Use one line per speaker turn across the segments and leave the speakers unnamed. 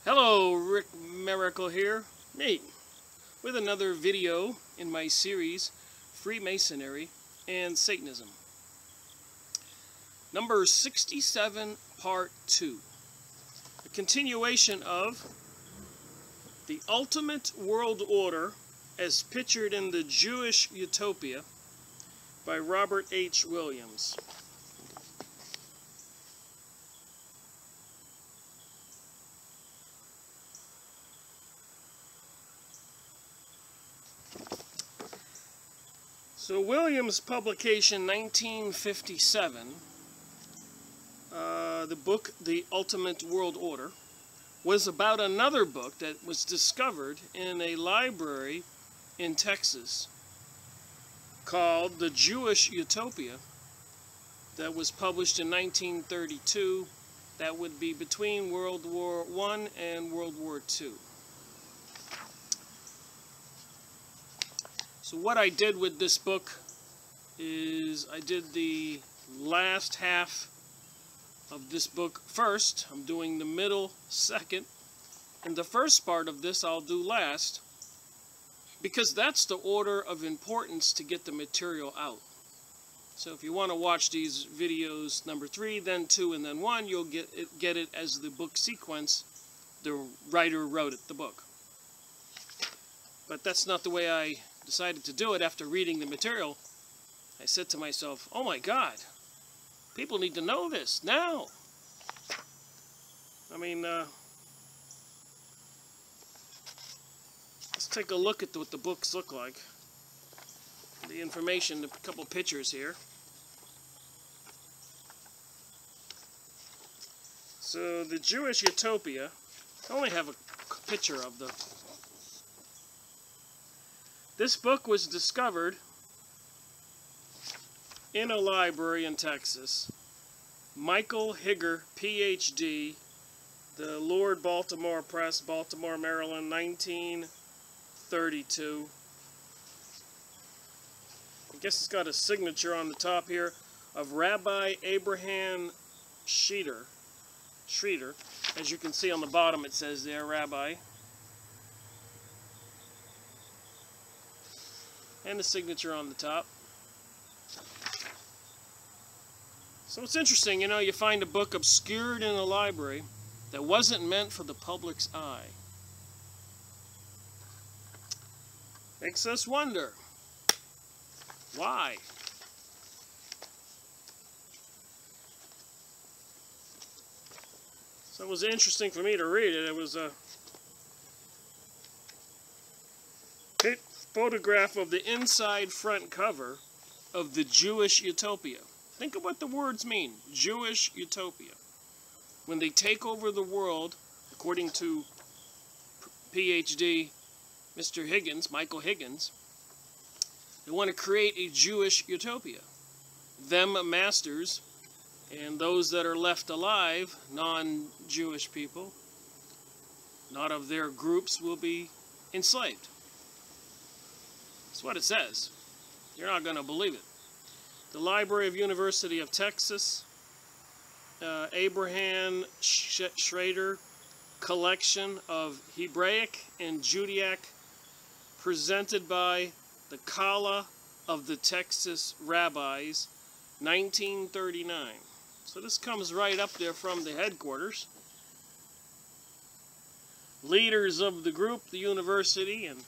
Hello, Rick Miracle here, me, with another video in my series, Freemasonry and Satanism. Number 67, Part 2. A continuation of the ultimate world order as pictured in the Jewish Utopia by Robert H. Williams. So Williams' publication 1957, the book The Ultimate World Order, was about another book that was discovered in a library in Texas called The Jewish Utopia that was published in 1932. That would be between World War I and World War II. So what I did with this book is I did the last half of this book first. I'm doing the middle second. And the first part of this I'll do last, because that's the order of importance to get the material out. So if you want to watch these videos, number 3, then 2, and then 1, you'll get it as the book sequence the writer wrote it, the book. But that's not the way I decided to do it. After reading the material, I said to myself, oh my God, people need to know this now. I mean, let's take a look at what the books look like. The information, a couple pictures here. So the Jewish Utopia, I only have a picture of the... This book was discovered in a library in Texas. Michael Higger, Ph.D., the Lord Baltimore Press, Baltimore, Maryland, 1932. I guess it's got a signature on the top here of Rabbi Abraham Schreeder. As you can see on the bottom, it says there, Rabbi. And the signature on the top. So it's interesting, you know, you find a book obscured in a library that wasn't meant for the public's eye. Makes us wonder, why? So it was interesting for me to read it. It was a photograph of the inside front cover of the Jewish Utopia. Think of what the words mean, Jewish Utopia. When they take over the world, according to PhD Mr. Higgins, Michael Higgins, they want to create a Jewish Utopia. Them masters, and those that are left alive, non-Jewish people, not of their groups, will be enslaved. That's what it says. You're not going to believe it. The Library of University of Texas, Abraham Schreeder collection of Hebraic and Judaic presented by the Kala of the Texas Rabbis, 1939. So this comes right up there from the headquarters. Leaders of the group, the university, and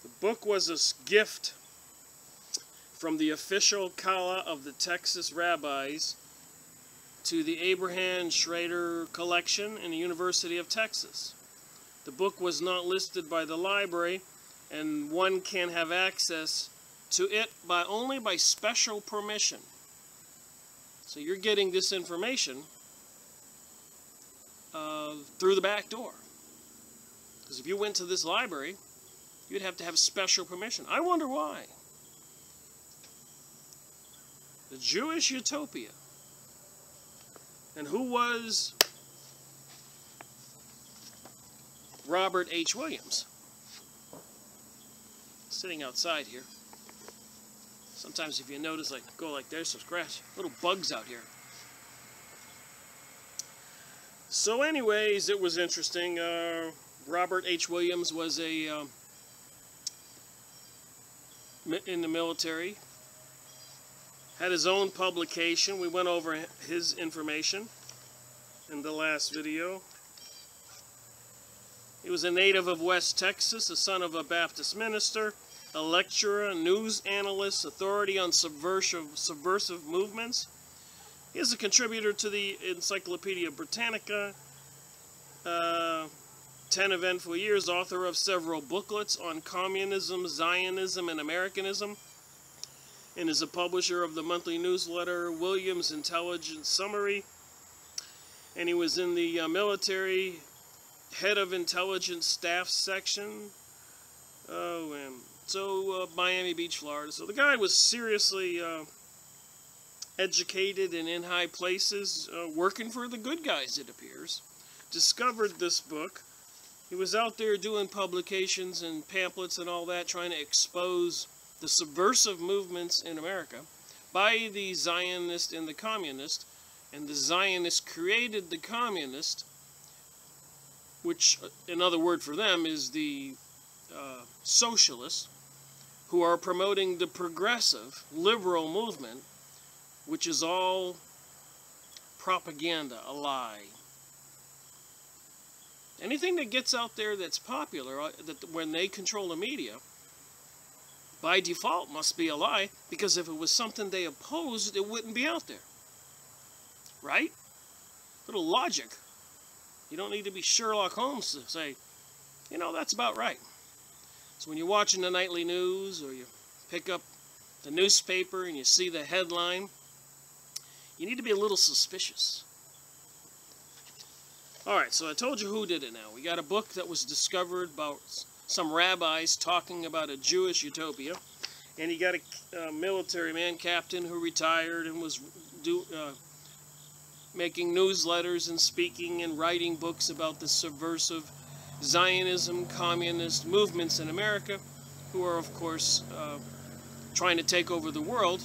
the book was a gift from the official Kala of the Texas Rabbis to the Abraham Schreeder collection in the University of Texas. The book was not listed by the library, and one can have access to it only by special permission. So you're getting this information through the back door. Because if you went to this library, you'd have to have special permission. I wonder why. The Jewish Utopia. And who was Robert H. Williams? Sitting outside here. Sometimes if you notice, like, go like there's some scratch, little bugs out here. So anyways, it was interesting. Robert H. Williams was in the military, had his own publication. We went over his information in the last video. He was a native of West Texas, the son of a Baptist minister, a lecturer, a news analyst, authority on subversive movements. He is a contributor to the Encyclopedia Britannica, 10 eventful years, author of several booklets on communism, Zionism, and Americanism, and is a publisher of the monthly newsletter Williams Intelligence Summary. And he was in the military, head of intelligence staff section. Miami Beach, Florida. So the guy was seriously educated and in high places, working for the good guys, it appears. Discovered this book. He was out there doing publications and pamphlets and all that, trying to expose the subversive movements in America by the Zionist and the communist. And the Zionist created the communist, which another word for them is the socialists, who are promoting the progressive liberal movement, which is all propaganda, a lie. Anything that gets out there that's popular, that when they control the media, by default must be a lie, because if it was something they opposed, it wouldn't be out there. Right? Little logic. You don't need to be Sherlock Holmes to say, you know, that's about right. So when you're watching the nightly news, or you pick up the newspaper and you see the headline, you need to be a little suspicious. Alright, so I told you who did it now. We got a book that was discovered about some rabbis talking about a Jewish utopia. And you got a military man, captain, who retired and was making newsletters and speaking and writing books about the subversive Zionism, communist movements in America, who are, of course, trying to take over the world.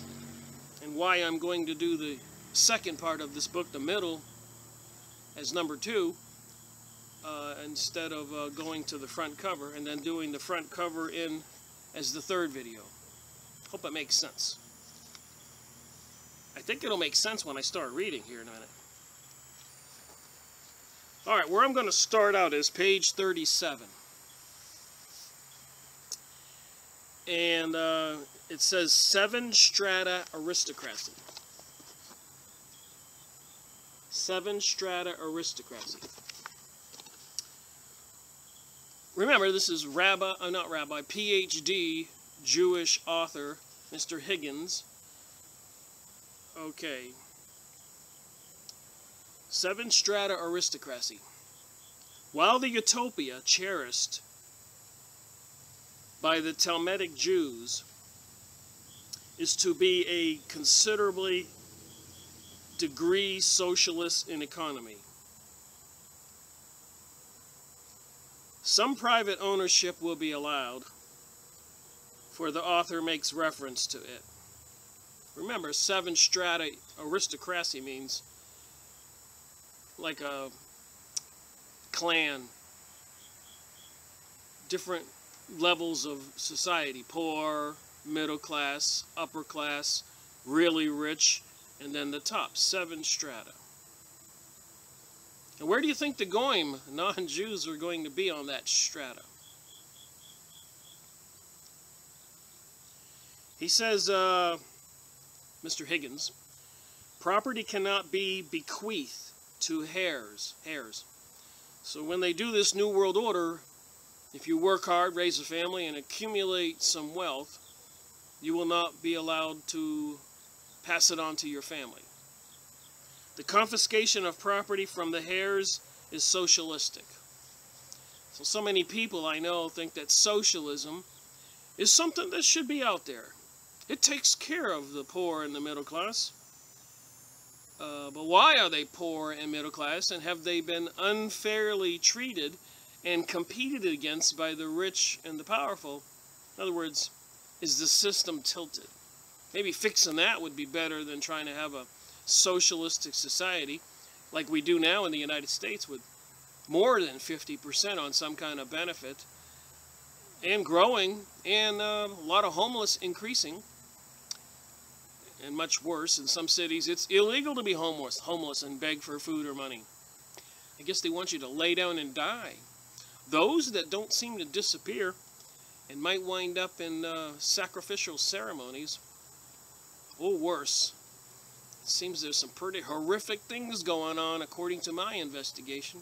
And why I'm going to do the second part of this book, the middle, as number 2, instead of going to the front cover and then doing the front cover in as the third video. Hope it makes sense. I think it'll make sense when I start reading here in a minute. Alright, where I'm going to start out is page 37. And it says 7 strata aristocracy. 7 strata aristocracy. Remember, this is PhD Jewish author, Mr. Higgins. Okay. 7 strata aristocracy. While the utopia cherished by the Talmudic Jews is to be a considerably degree socialist in economy, some private ownership will be allowed, for the author makes reference to it. Remember, 7 strata aristocracy means like a clan, different levels of society, poor, middle class, upper class, really rich, and then the top, 7 strata. And where do you think the Goyim, non-Jews, are going to be on that strata? He says, Mr. Higgins, property cannot be bequeathed to heirs. So when they do this New World Order, if you work hard, raise a family, and accumulate some wealth, you will not be allowed to pass it on to your family. The confiscation of property from the heirs is socialistic. So many people I know think that socialism is something that should be out there. It takes care of the poor and the middle class. But why are they poor and middle class, and have they been unfairly treated and competed against by the rich and the powerful? In other words, is the system tilted? Maybe fixing that would be better than trying to have a socialistic society. like we do now in the United States with more than 50% on some kind of benefit, and growing, and a lot of homeless increasing, and much worse. In some cities, it's illegal to be homeless and beg for food or money. I guess they want you to lay down and die. Those that don't seem to disappear and might wind up in sacrificial ceremonies, or worse. It seems there's some pretty horrific things going on according to my investigation.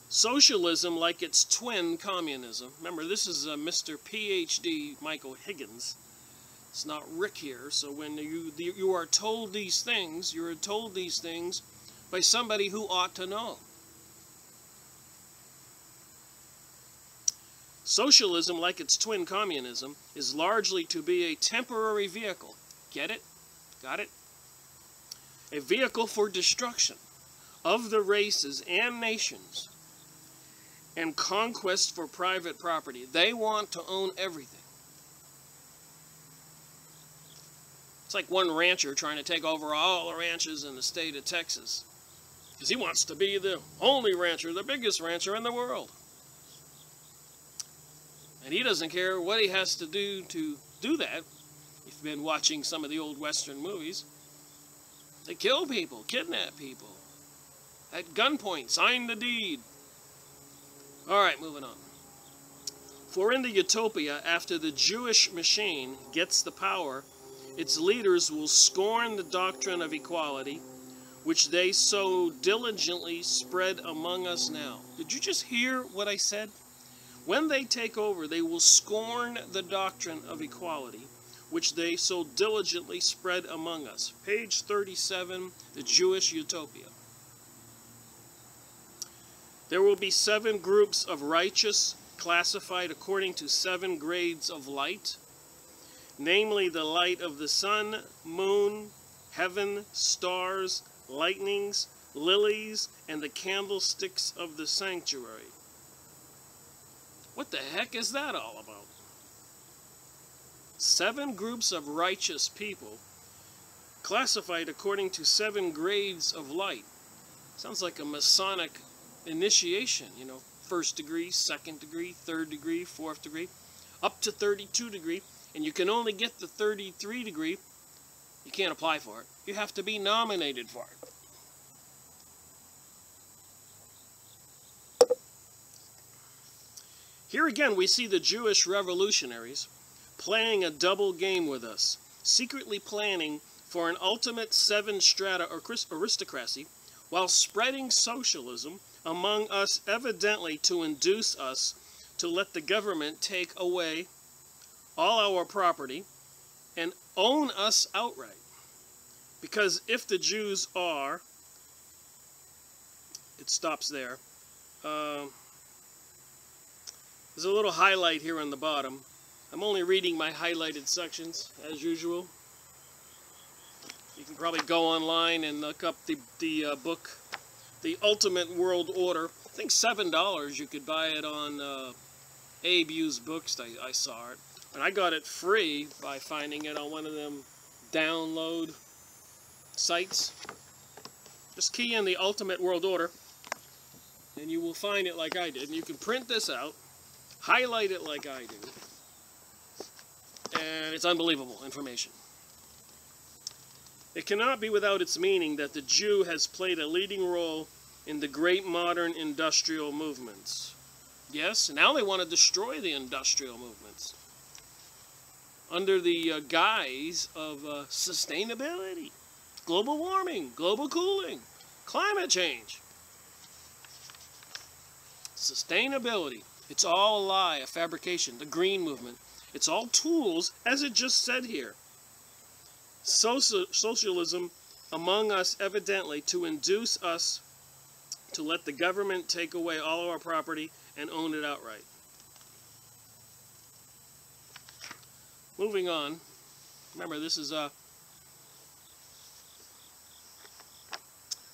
Socialism, like its twin, communism. Remember, this is Mr. PhD Michael Higgins. It's not Rick here. So when you are told these things, you are told these things by somebody who ought to know. Socialism, like its twin, communism, is largely to be a temporary vehicle. Get it? Got it? A vehicle for destruction of the races and nations, and conquest for private property. They want to own everything. It's like one rancher trying to take over all the ranches in the state of Texas, because he wants to be the only rancher, the biggest rancher in the world. And he doesn't care what he has to do that. If you've been watching some of the old Western movies, they kill people, kidnap people, at gunpoint, sign the deed. Alright, moving on. For in the utopia, after the Jewish machine gets the power, its leaders will scorn the doctrine of equality, which they so diligently spread among us now. Did you just hear what I said? When they take over, they will scorn the doctrine of equality, which they so diligently spread among us. Page 37, the Jewish utopia. There will be 7 groups of righteous, classified according to 7 grades of light, namely the light of the sun, moon, heaven, stars, lightnings, lilies, and the candlesticks of the sanctuary. What the heck is that all about? 7 groups of righteous people, classified according to 7 grades of light. Sounds like a Masonic initiation, you know, 1st degree, 2nd degree, 3rd degree, 4th degree, up to 32 degree, and you can only get the 33 degree. You can't apply for it. You have to be nominated for it. Here again we see the Jewish revolutionaries playing a double game with us, secretly planning for an ultimate 7 strata aristocracy, while spreading socialism among us, evidently to induce us to let the government take away all our property and own us outright. Because if the Jews are, it stops there. There's a little highlight here on the bottom. I'm only reading my highlighted sections, as usual. You can probably go online and look up the book, The Ultimate World Order. I think $7 you could buy it on Abe Used Books. I saw it. And I got it free by finding it on one of them download sites. Just key in The Ultimate World Order, and you will find it like I did. And you can print this out, highlight it like I do, and it's unbelievable information. It cannot be without its meaning that the Jew has played a leading role in the great modern industrial movements. Yes, now they want to destroy the industrial movements under the guise of sustainability, global warming, global cooling, climate change. Sustainability. It's all a lie, a fabrication. The green movement. It's all tools, as it just said here. Socialism among us, evidently, to induce us to let the government take away all of our property and own it outright. Moving on. Remember, this is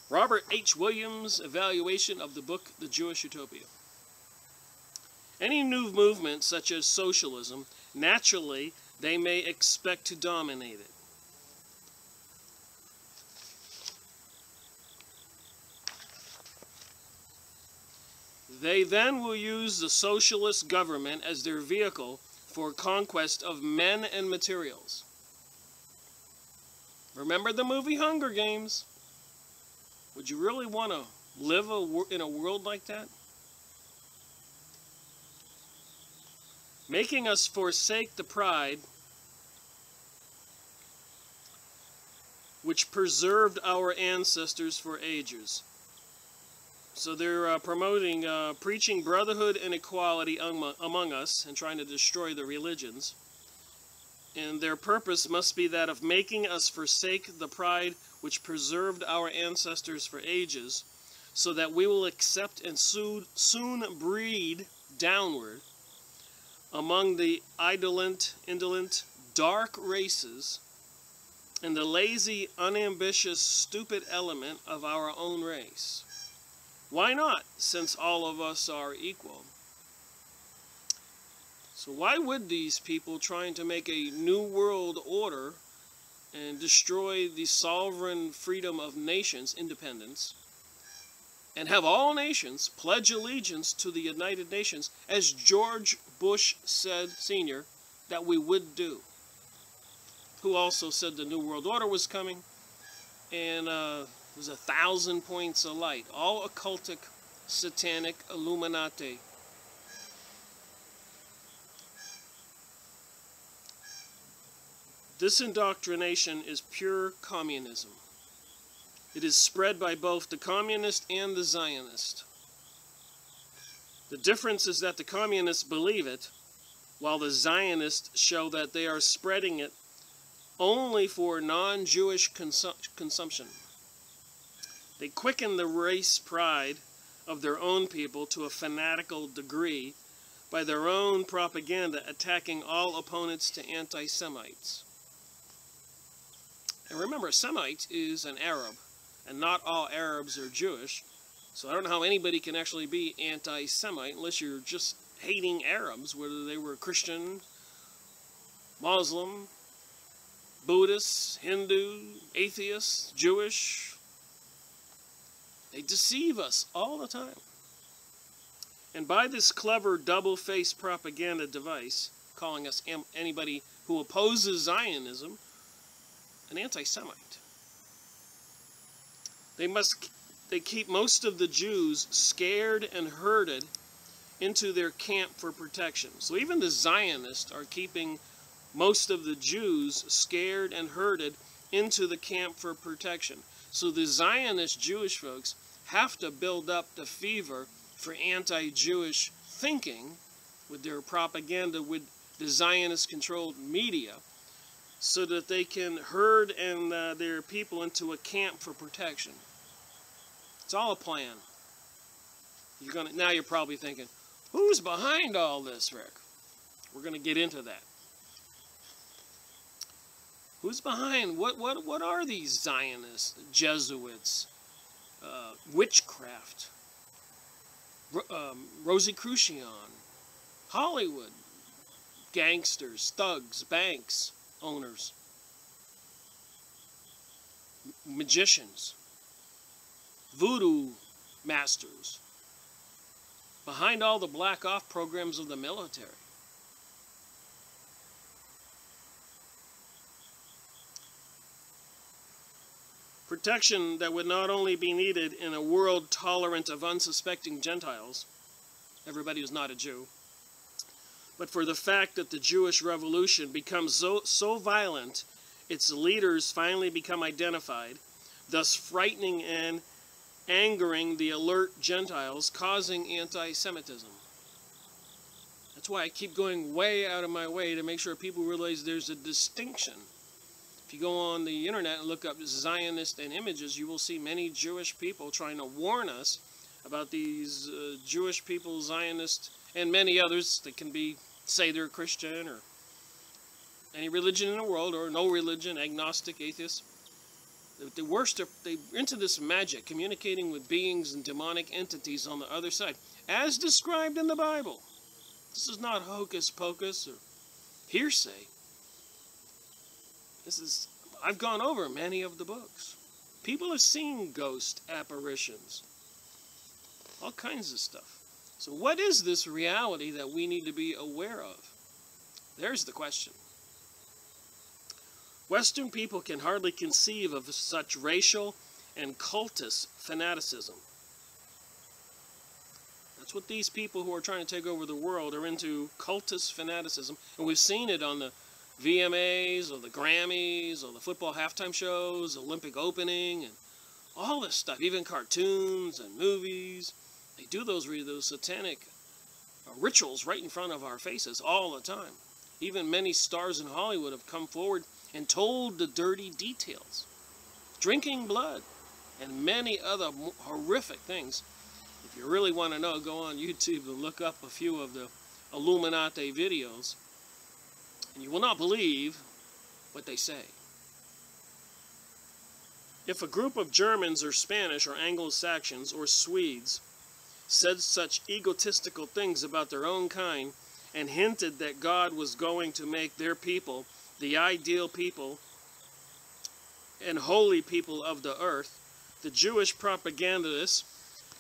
Robert H. Williams' evaluation of the book, The Jewish Utopia. Any new movement, such as socialism, naturally, they may expect to dominate it. They then will use the socialist government as their vehicle for conquest of men and materials. Remember the movie Hunger Games? Would you really want to live in a world like that? Making us forsake the pride which preserved our ancestors for ages. So they're promoting, preaching brotherhood and equality among us and trying to destroy the religions. And their purpose must be that of making us forsake the pride which preserved our ancestors for ages, so that we will accept and soon breed downward among the indolent, dark races and the lazy, unambitious, stupid element of our own race. Why not, since all of us are equal? So why would these people trying to make a new world order and destroy the sovereign freedom of nations, independence, and have all nations pledge allegiance to the United Nations, as George Bush said, Sr., that we would do, who also said the New World Order was coming, and was 1,000 points of light, all occultic, satanic, Illuminati. This indoctrination is pure communism. It is spread by both the communist and the Zionist. The difference is that the communists believe it, while the Zionists show that they are spreading it only for non-Jewish consumption. They quicken the race pride of their own people to a fanatical degree by their own propaganda, attacking all opponents to anti-Semites. And remember, a Semite is an Arab, and not all Arabs are Jewish, so I don't know how anybody can actually be anti-Semite unless you're just hating Arabs, whether they were Christian, Muslim, Buddhist, Hindu, atheist, Jewish. They deceive us all the time. And by this clever double-faced propaganda device, calling us anybody who opposes Zionism an anti-Semite. They keep most of the Jews scared and herded into their camp for protection. So even the Zionists are keeping most of the Jews scared and herded into the camp for protection. So the Zionist Jewish folks have to build up the fever for anti-Jewish thinking with their propaganda, with the Zionist-controlled media, so that they can herd and their people into a camp for protection. It's all a plan. Now you're probably thinking, who's behind all this, Rick? We're going to get into that. Who's behind? What are these Zionists, Jesuits, witchcraft, Rosicrucian, Hollywood, gangsters, thugs, banks owners, magicians, voodoo masters, behind all the black ops programs of the military? Protection that would not only be needed in a world tolerant of unsuspecting Gentiles, everybody who's not a Jew, but for the fact that the Jewish revolution becomes so violent, its leaders finally become identified, thus frightening and angering the alert Gentiles, causing anti-Semitism. That's why I keep going way out of my way to make sure people realize there's a distinction. If you go on the internet and look up Zionist and images, you will see many Jewish people trying to warn us about these Jewish people, Zionists, and many others that can say they're Christian or any religion in the world, or no religion, agnostic, atheist. The worst, they're into this magic, communicating with beings and demonic entities on the other side, as described in the Bible. This is not hocus pocus or hearsay. I've gone over many of the books. People have seen ghost apparitions, all kinds of stuff. So what is this reality that we need to be aware of? There's the question. Western people can hardly conceive of such racial and cultist fanaticism. That's what these people who are trying to take over the world are into, cultist fanaticism. And we've seen it on the VMAs or the Grammys or the football halftime shows, Olympic opening, and all this stuff, even cartoons and movies. They do those satanic rituals right in front of our faces all the time. Even many stars in Hollywood have come forward and told the dirty details. Drinking blood and many other horrific things. If you really want to know, go on YouTube and look up a few of the Illuminati videos, and you will not believe what they say. If a group of Germans or Spanish or Anglo-Saxons or Swedes said such egotistical things about their own kind and hinted that God was going to make their people the ideal people and holy people of the earth, the Jewish propagandists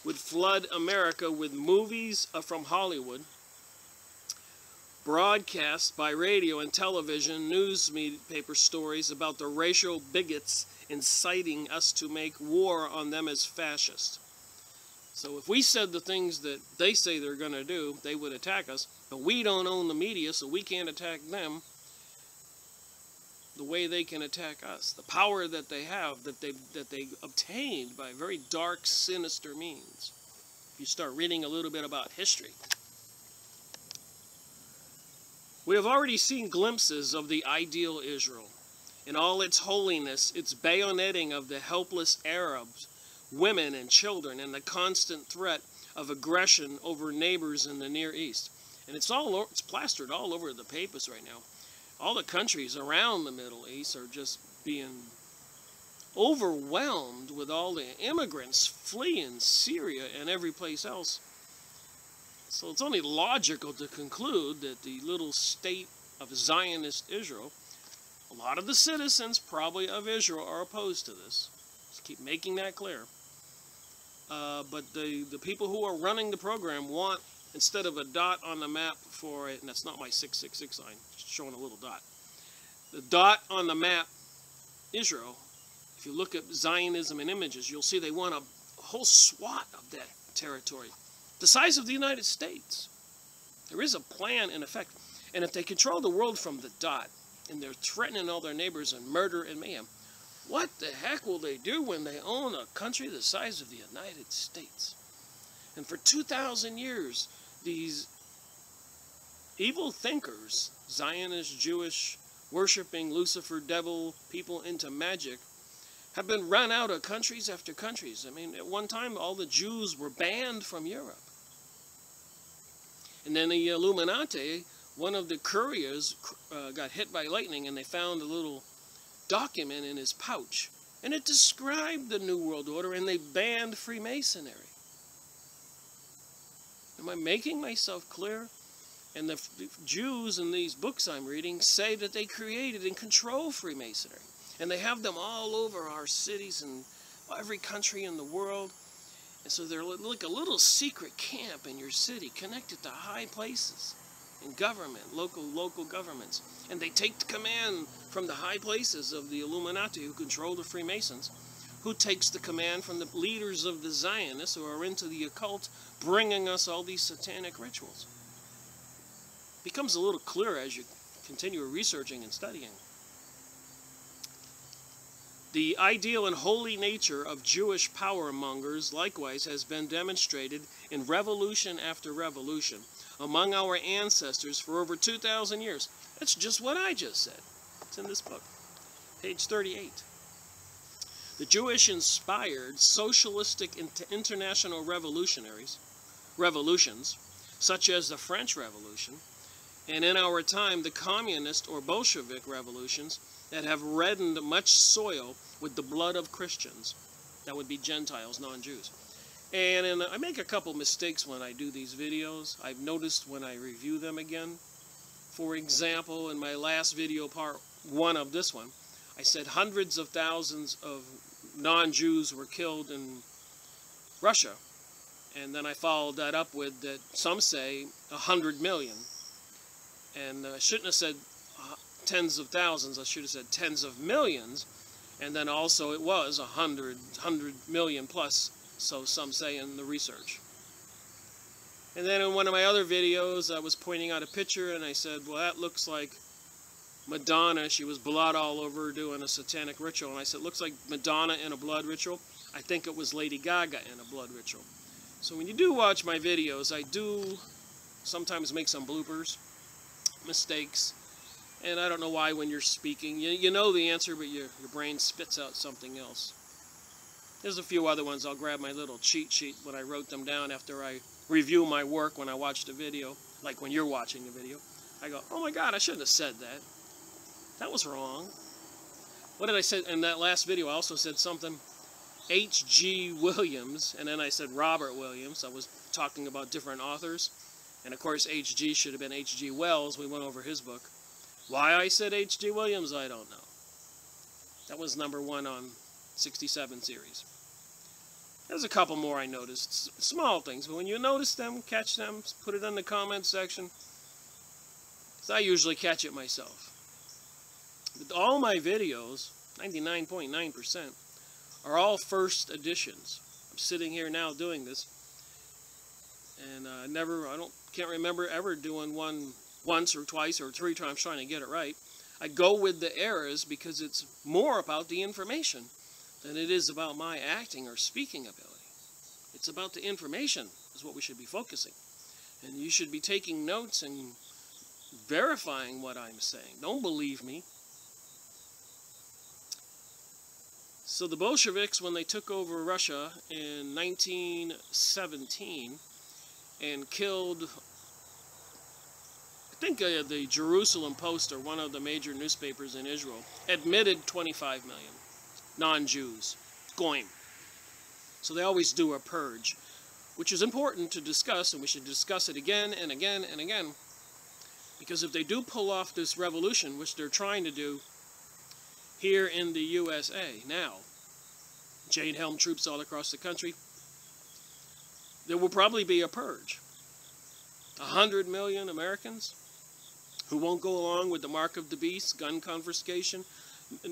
would flood America with movies from Hollywood, broadcast by radio and television, newspaper stories about the racial bigots inciting us to make war on them as fascists. So if we said the things that they say they're going to do, they would attack us, but we don't own the media, so we can't attack them the way they can attack us. The power that they have, that they obtained by very dark, sinister means. If you start reading a little bit about history. We have already seen glimpses of the ideal Israel. In all its holiness, its bayoneting of the helpless Arabs, women and children, and the constant threat of aggression over neighbors in the Near East. And it's plastered all over the papers right now. All the countries around the Middle East are just being overwhelmed with all the immigrants fleeing Syria and every place else. So it's only logical to conclude that the little state of Zionist Israel, a lot of the citizens probably of Israel are opposed to this. Just keep making that clear. But the people who are running the program want, instead of a dot on the map for it, and that's not my 666 sign, just showing a little dot. The dot on the map, Israel, if you look at Zionism and images, you'll see they want a whole swath of that territory, the size of the United States. There is a plan in effect. And if they control the world from the dot, and they're threatening all their neighbors and murder and mayhem, what the heck will they do when they own a country the size of the United States? And for 2,000 years, these evil thinkers, Zionist, Jewish, worshipping Lucifer, devil, people into magic, have been run out of countries after countries. I mean, at one time, all the Jews were banned from Europe. And then the Illuminati, one of the couriers got hit by lightning, and they found a little document in his pouch. And it described the New World Order, and they banned Freemasonry. Am I making myself clear? And the Jews in these books I'm reading say that they created and control Freemasonry. And they have them all over our cities and every country in the world. And so they're like a little secret camp in your city, connected to high places in government, local governments. And they take the command from the high places of the Illuminati, who control the Freemasons, who takes the command from the leaders of the Zionists, who are into the occult, bringing us all these satanic rituals. It becomes a little clearer as you continue researching and studying. The ideal and holy nature of Jewish power mongers likewise has been demonstrated in revolution after revolution among our ancestors for over 2,000 years. That's just what I just said. It's in this book, page 38. The Jewish-inspired socialistic international revolutions, such as the French Revolution, and in our time the communist or Bolshevik revolutions, that have reddened much soil with the blood of Christians. That would be Gentiles, non-Jews. And I make a couple mistakes when I do these videos. I've noticed when I review them again. For example, in my last video, part 1 of this one, I said hundreds of thousands of non-Jews were killed in Russia. And then I followed that up with that some say 100 million. And I shouldn't have said tens of thousands, I should have said tens of millions. And then also it was 100 million plus, so some say in the research. And then in one of my other videos, I was pointing out a picture, and I said, well, that looks like Madonna. She was blood all over her doing a satanic ritual. And I said, looks like Madonna in a blood ritual. I think it was Lady Gaga in a blood ritual. So when you do watch my videos, I do sometimes make some bloopers, mistakes. And I don't know why when you're speaking, you know the answer, but your brain spits out something else. There's a few other ones. I'll grab my little cheat sheet when I wrote them down after I review my work when I watch the video. Like when you're watching a video. I go, oh my God, I shouldn't have said that. That was wrong. What did I say in that last video? I also said something, H.G. Williams, and then I said Robert Williams. I was talking about different authors. And of course, H.G. should have been H.G. Wells. We went over his book. Why I said H.G. Williams, I don't know. That was '1 on 67 series. There's a couple more I noticed. Small things, but when you notice them, catch them, put it in the comments section. Because I usually catch it myself. But all my videos, 99.9%, are all first editions. I'm sitting here now doing this. And can't remember ever doing one once or twice or 3 times trying to get it right. I go with the errors because it's more about the information than it is about my acting or speaking ability. It's about the information is what we should be focusing. And you should be taking notes and verifying what I'm saying. Don't believe me. So the Bolsheviks, when they took over Russia in 1917 and killed, I think the Jerusalem Post, or one of the major newspapers in Israel, admitted 25 million non-Jews. Goyim. So they always do a purge, which is important to discuss, and we should discuss it again and again and again. Because if they do pull off this revolution, which they're trying to do here in the USA now, Jade Helm troops all across the country, there will probably be a purge. 100 million Americans who won't go along with the mark of the beast, gun confiscation,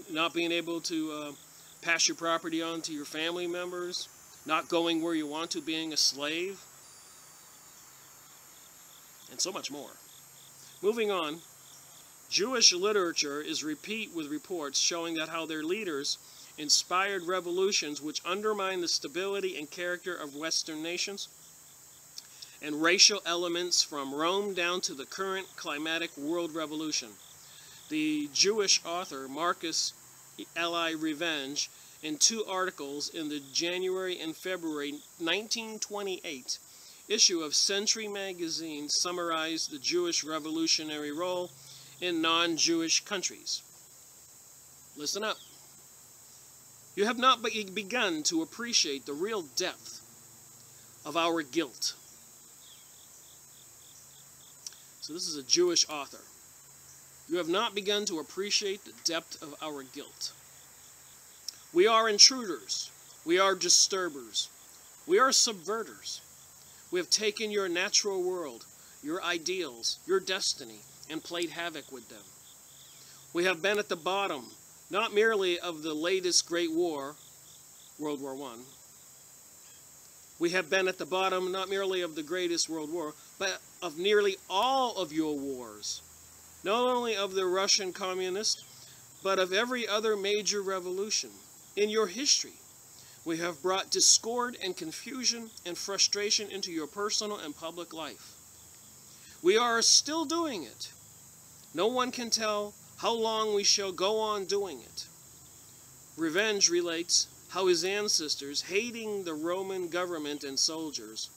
not being able to pass your property on to your family members, not going where you want to, being a slave, and so much more. Moving on, Jewish literature is replete with reports showing that how their leaders inspired revolutions which undermine the stability and character of Western nations, and racial elements from Rome down to the current climatic world revolution. The Jewish author Marcus L.I. Revenge, in 2 articles in the January and February 1928 issue of Century magazine, summarized the Jewish revolutionary role in non-Jewish countries. Listen up. You have not begun to appreciate the real depth of our guilt. So this is a Jewish author. You have not begun to appreciate the depth of our guilt. We are intruders. We are disturbers. We are subverters. We have taken your natural world, your ideals, your destiny, and played havoc with them. We have been at the bottom, not merely of the latest great war, World War I. We have been at the bottom not merely of the greatest world war, but of nearly all of your wars. Not only of the Russian communist, but of every other major revolution. In your history, we have brought discord and confusion and frustration into your personal and public life. We are still doing it. No one can tell how long we shall go on doing it. Revenge relates how his ancestors, hating the Roman government and soldiers,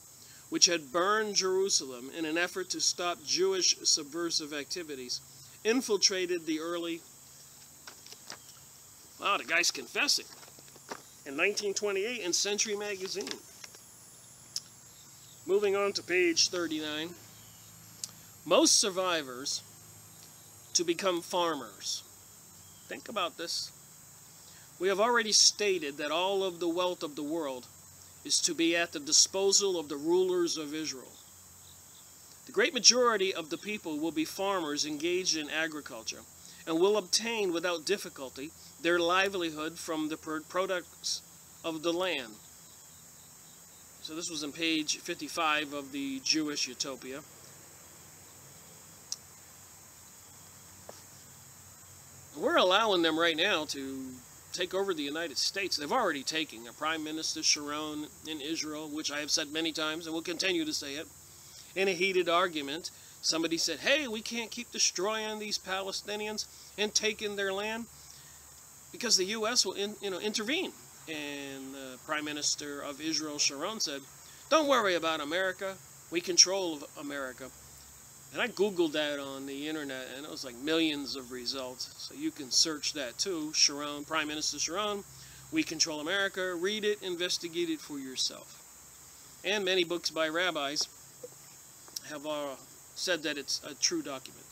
which had burned Jerusalem in an effort to stop Jewish subversive activities, infiltrated the early... Wow, the guy's confessing. In 1928 in Century magazine. Moving on to page 39. Most survivors to become farmers. Think about this. We have already stated that all of the wealth of the world is to be at the disposal of the rulers of Israel. The great majority of the people will be farmers engaged in agriculture and will obtain without difficulty their livelihood from the products of the land. So this was on page 55 of the Jewish Utopia. We're allowing them right now to take over the United States. They've already taken a Prime Minister Sharon in Israel, which I have said many times and will continue to say it. In a heated argument, somebody said, hey, we can't keep destroying these Palestinians and taking their land because the U.S. will intervene. And the Prime Minister of Israel, Sharon, said, don't worry about America. We control America. And I Googled that on the internet, and it was like millions of results. So you can search that too. Sharon, Prime Minister Sharon, We Control America. Read it, investigate it for yourself. And many books by rabbis have said that it's a true document,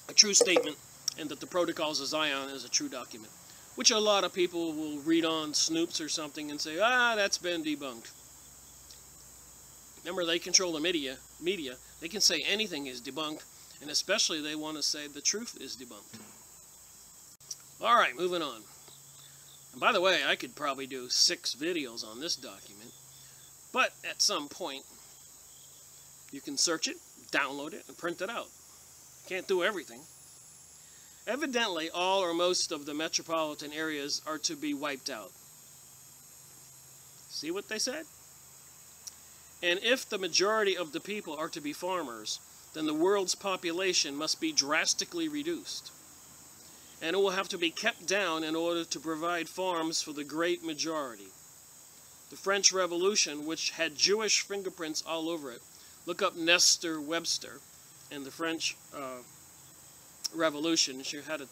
a true statement, and that the Protocols of Zion is a true document, which a lot of people will read on Snoops or something and say, that's been debunked. Remember, they control the media. They can say anything is debunked, and especially they want to say the truth is debunked. All right, moving on. And by the way, I could probably do 6 videos on this document, but at some point, you can search it, download it, and print it out. Can't do everything. Evidently, all or most of the metropolitan areas are to be wiped out. See what they said? And if the majority of the people are to be farmers, then the world's population must be drastically reduced. And it will have to be kept down in order to provide farms for the great majority. The French Revolution, which had Jewish fingerprints all over it. Look up Nestor Webster and the French Revolution. She had a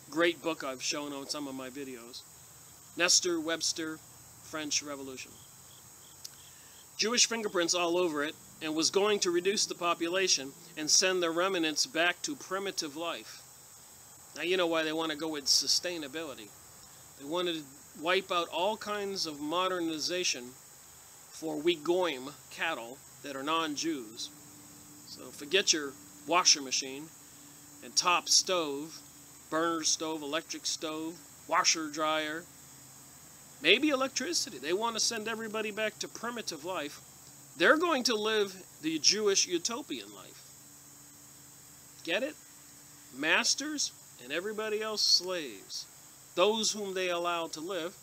great book I've shown on some of my videos. Nestor Webster, French Revolution. Jewish fingerprints all over it, and was going to reduce the population and send the remnants back to primitive life. Now you know why they want to go with sustainability. They wanted to wipe out all kinds of modernization for Goyim cattle that are non-Jews. So forget your washer machine and top stove, burner stove, electric stove, washer dryer, maybe electricity. They want to send everybody back to primitive life. They're going to live the Jewish utopian life. Get it? Masters and everybody else slaves. Those whom they allow to live.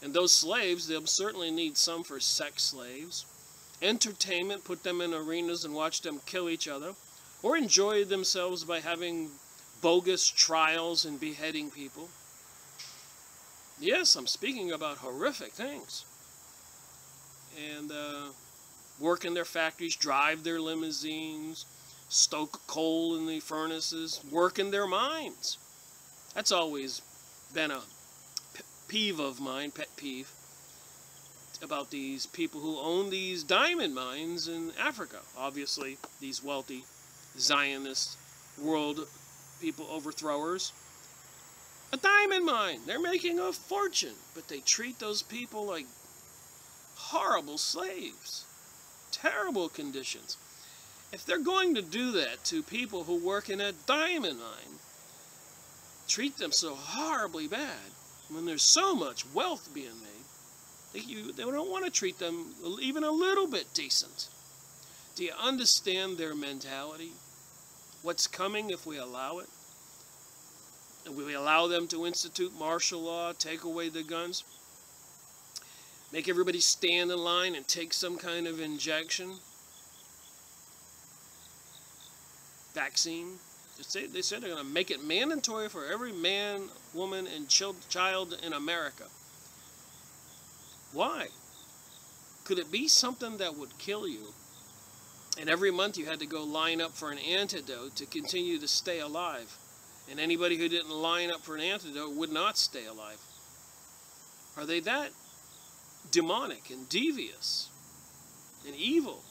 And those slaves, they'll certainly need some for sex slaves. Entertainment, put them in arenas and watch them kill each other. Or enjoy themselves by having bogus trials and beheading people. Yes, I'm speaking about horrific things. And work in their factories, drive their limousines, stoke coal in the furnaces, work in their mines. That's always been a peeve of mine, pet peeve, about these people who own these diamond mines in Africa. Obviously, these wealthy Zionist world people overthrowers. A diamond mine. They're making a fortune, but they treat those people like horrible slaves. Terrible conditions. If they're going to do that to people who work in a diamond mine, treat them so horribly bad, when there's so much wealth being made, they don't want to treat them even a little bit decent. Do you understand their mentality? What's coming if we allow it? And we allow them to institute martial law, take away the guns, make everybody stand in line and take some kind of injection, vaccine. They said they're going to make it mandatory for every man, woman, and child in America. Why? Could it be something that would kill you? And every month you had to go line up for an antidote to continue to stay alive. And anybody who didn't line up for an antidote would not stay alive. Are they that demonic and devious and evil?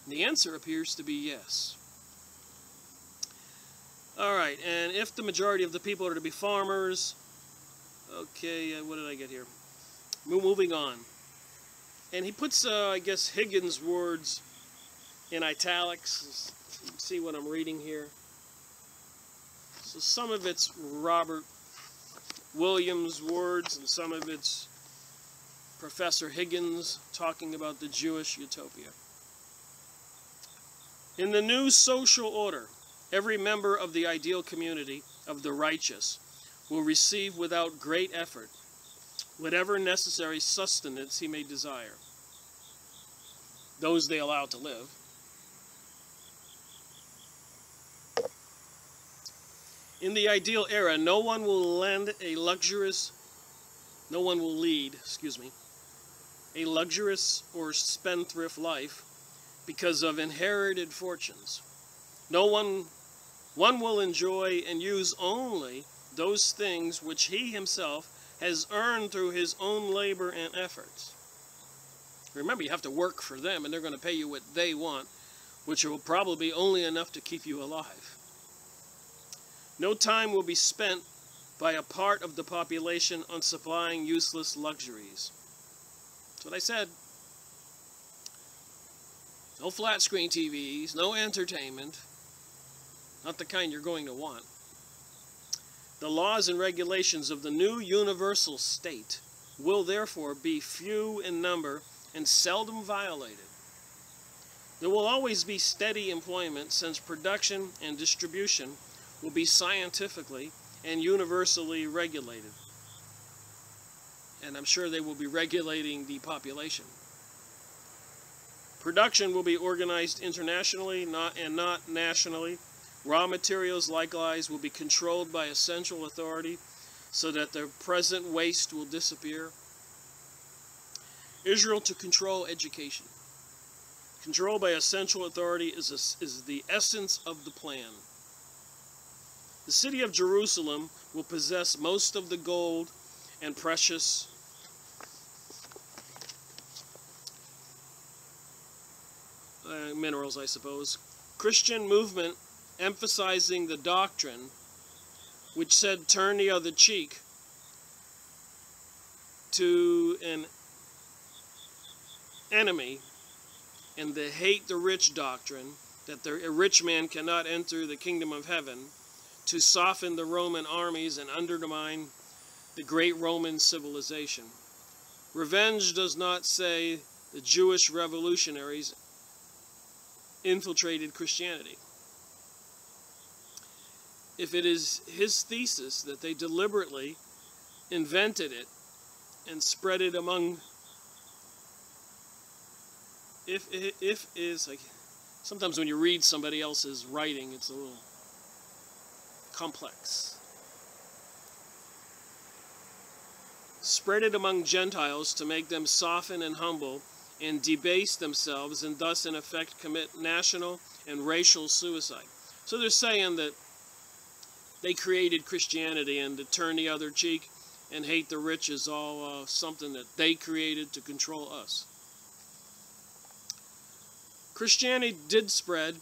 And the answer appears to be yes. Alright, and if the majority of the people are to be farmers, okay, what did I get here? Moving on. And he puts, I guess, Higgins' words in italics. You can see what I'm reading here. So some of it's Robert Williams' words, and some of it's Professor Higgins talking about the Jewish utopia. In the new social order, every member of the ideal community of the righteous will receive without great effort whatever necessary sustenance he may desire. Those they allow to live. In the ideal era, no one will lead a luxurious or spendthrift life because of inherited fortunes. One will enjoy and use only those things which he himself has earned through his own labor and efforts. Remember, you have to work for them, and they're going to pay you what they want, which will probably be only enough to keep you alive. No time will be spent by a part of the population on supplying useless luxuries. That's what I said. No flat screen TVs, no entertainment, not the kind you're going to want. The laws and regulations of the new universal state will therefore be few in number and seldom violated. There will always be steady employment, since production and distribution will be scientifically and universally regulated. And I'm sure they will be regulating the population. Production will be organized internationally, not nationally. Raw materials, likewise, will be controlled by a central authority so that the present waste will disappear. Israel to control education. Control by a central authority is the essence of the plan. The city of Jerusalem will possess most of the gold and precious minerals, I suppose. Christian movement emphasizing the doctrine which said turn the other cheek to an enemy, and the hate the rich doctrine that a rich man cannot enter the kingdom of heaven, to soften the Roman armies and undermine the great Roman civilization. Revenge does not say the Jewish revolutionaries infiltrated Christianity. If it is his thesis that they deliberately invented it and spread it among, if is like, sometimes when you read somebody else's writing, it's a little complex. Spread it among Gentiles to make them soften and humble and debase themselves, and thus in effect commit national and racial suicide. So they're saying that they created Christianity, and to turn the other cheek and hate the rich is all something that they created to control us. Christianity did spread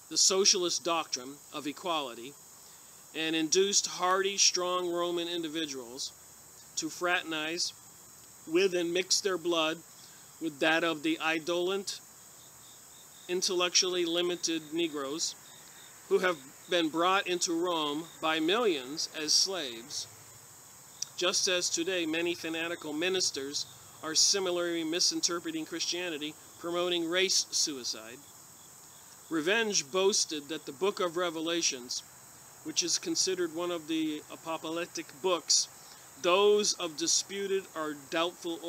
the socialist doctrine of equality and induced hardy, strong Roman individuals to fraternize with and mix their blood with that of the indolent, intellectually limited Negroes who have been brought into Rome by millions as slaves, just as today many fanatical ministers are similarly misinterpreting Christianity, promoting race suicide. Revenge boasted that the book of Revelations, which is considered one of the apocalyptic books, those of disputed or doubtful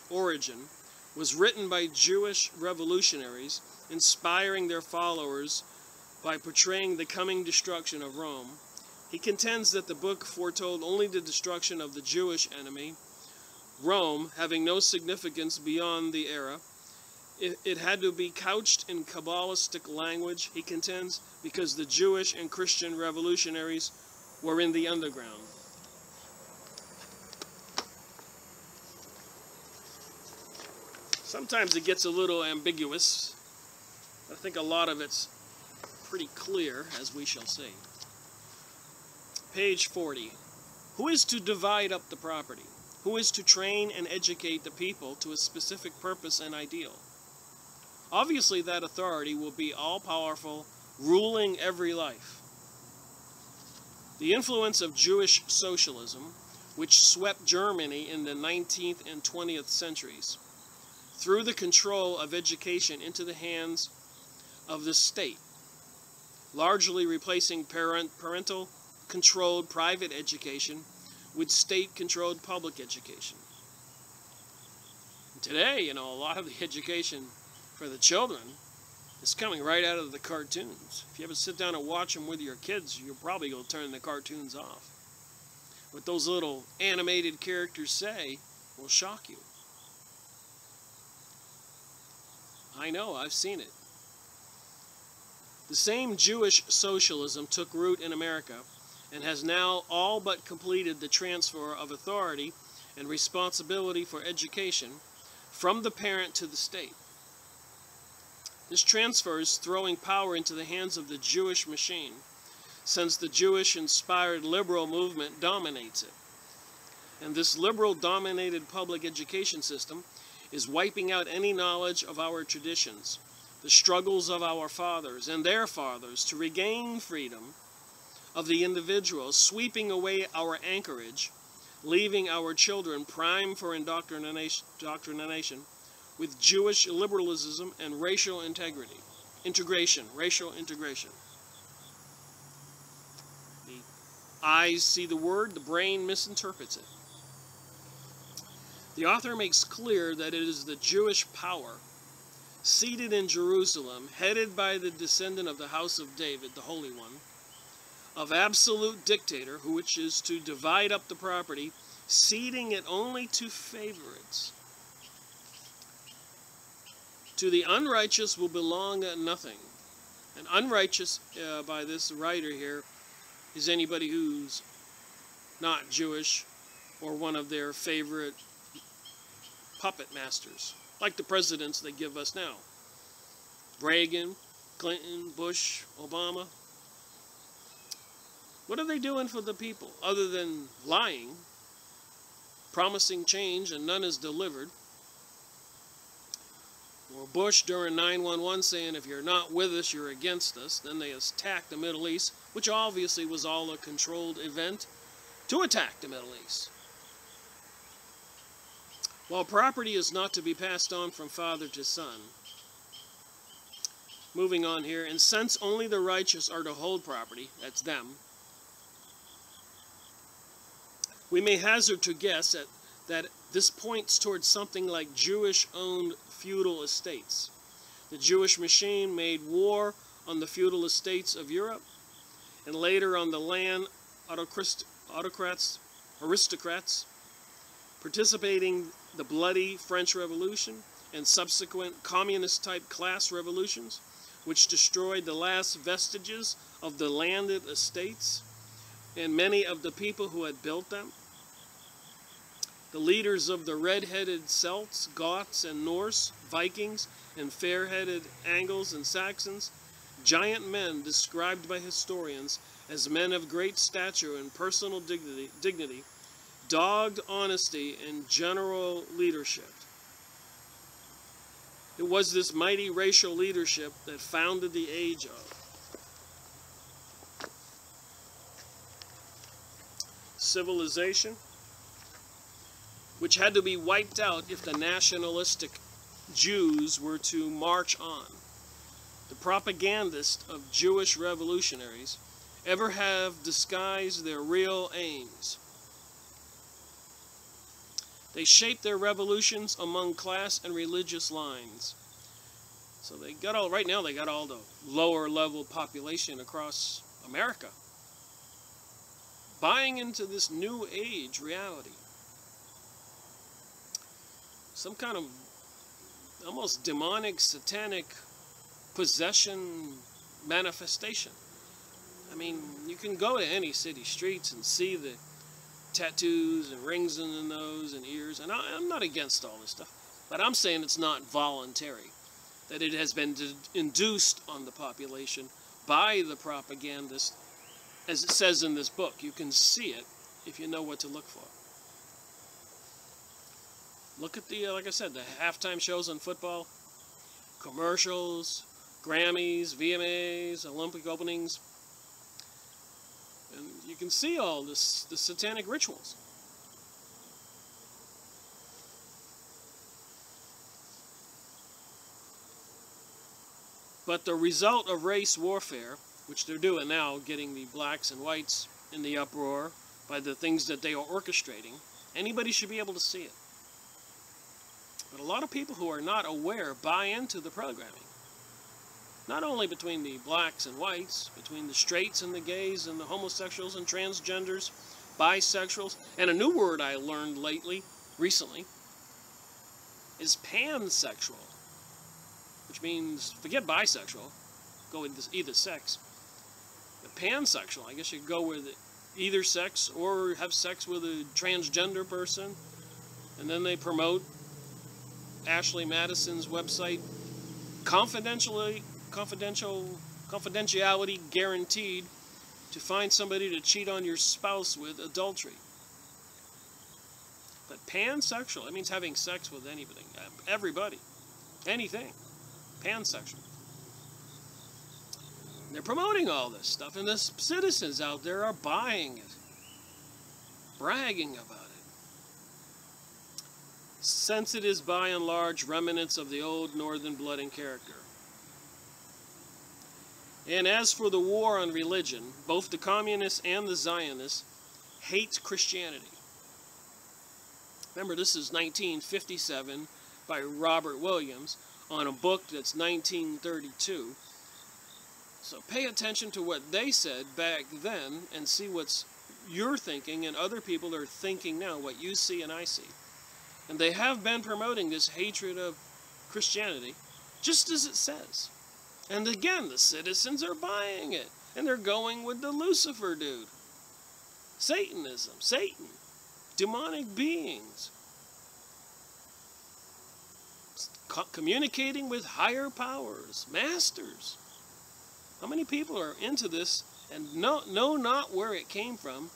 origin, was written by Jewish revolutionaries, inspiring their followers by portraying the coming destruction of Rome. He contends that the book foretold only the destruction of the Jewish enemy, Rome, having no significance beyond the era. It had to be couched in Kabbalistic language, he contends, because the Jewish and Christian revolutionaries were in the underground. Sometimes it gets a little ambiguous. I think a lot of it's pretty clear, as we shall see. Page 40. Who is to divide up the property? who is to train and educate the people to a specific purpose and ideal. Obviously, that authority will be all-powerful, ruling every life. The influence of Jewish socialism, which swept Germany in the 19th and 20th centuries, threw the control of education into the hands of the state, largely replacing parental-controlled private education with state-controlled public education. Today, a lot of the education for the children is coming right out of the cartoons. If you ever sit down and watch them with your kids, you're probably going to turn the cartoons off. What those little animated characters say will shock you. I know, I've seen it. The same Jewish socialism took root in America and has now all but completed the transfer of authority and responsibility for education from the parent to the state. This transfer is throwing power into the hands of the Jewish machine, since the Jewish-inspired liberal movement dominates it. And this liberal-dominated public education system is wiping out any knowledge of our traditions, the struggles of our fathers and their fathers to regain freedom of the individual, sweeping away our anchorage, leaving our children primed for indoctrination with Jewish liberalism and racial integration. The eyes see the word, the brain misinterprets it. The author makes clear that it is the Jewish power seated in Jerusalem, headed by the descendant of the house of David, the Holy One, of absolute dictator, which is to divide up the property, ceding it only to favorites. To the unrighteous will belong nothing. And unrighteous, by this writer here, is anybody who's not Jewish or one of their favorite puppet masters, like the presidents they give us now. Reagan, Clinton, Bush, Obama. What are they doing for the people other than lying, promising change and none is delivered? Or Bush during 9/11 saying, if you're not with us, you're against us. Then they attacked the Middle East, which obviously was all a controlled event to attack the Middle East. While property is not to be passed on from father to son. Moving on here, and since only the righteous are to hold property, that's them, we may hazard to guess that this points towards something like Jewish-owned feudal estates. The Jewish machine made war on the feudal estates of Europe, and later on the land aristocrats, participating the bloody French Revolution and subsequent communist-type class revolutions, which destroyed the last vestiges of the landed estates and many of the people who had built them. The leaders of the red-headed Celts, Goths, and Norse, Vikings, and fair-headed Angles and Saxons, giant men described by historians as men of great stature and personal dignity, dogged honesty and general leadership. It was this mighty racial leadership that founded the age of civilization, which had to be wiped out if the nationalistic Jews were to march on. The propagandists of Jewish revolutionaries ever have disguised their real aims. They shaped their revolutions among class and religious lines. So they got all, right now they got all the lower level population across America buying into this new age reality. Some kind of almost demonic, satanic possession manifestation. I mean, you can go to any city streets and see the tattoos and rings in the nose and ears, and I'm not against all this stuff, but I'm saying it's not voluntary, that it has been induced on the population by the propagandist, as it says in this book. You can see it if you know what to look for. Look at the, like I said, the halftime shows on football, commercials, Grammys, VMAs, Olympic openings. And you can see all this, the satanic rituals. But the result of race warfare, which they're doing now, getting the blacks and whites in the uproar by the things that they are orchestrating, anybody should be able to see it. But a lot of people who are not aware buy into the programming. Not only between the blacks and whites, between the straights and the gays and the homosexuals and transgenders, bisexuals, and a new word I learned recently, is pansexual, which means, forget bisexual, go with either sex. But pansexual, I guess you go with either sex or have sex with a transgender person, and then they promote Ashley Madison's website, confidentiality guaranteed, to find somebody to cheat on your spouse with, adultery. But pansexual, it means having sex with anybody, everybody, anything, pansexual. They're promoting all this stuff, and the citizens out there are buying it, bragging about it. Since it is by and large remnants of the old northern blood and character. And as for the war on religion, both the communists and the Zionists hate Christianity. Remember, this is 1957 by Robert Williams on a book that's 1932. So pay attention to what they said back then and see what's you're thinking and other people are thinking now, what you see and I see. And they have been promoting this hatred of Christianity, just as it says. And again, the citizens are buying it. And they're going with the Lucifer dude. Satanism, Satan, demonic beings. Communicating with higher powers, masters. How many people are into this and know not where it came from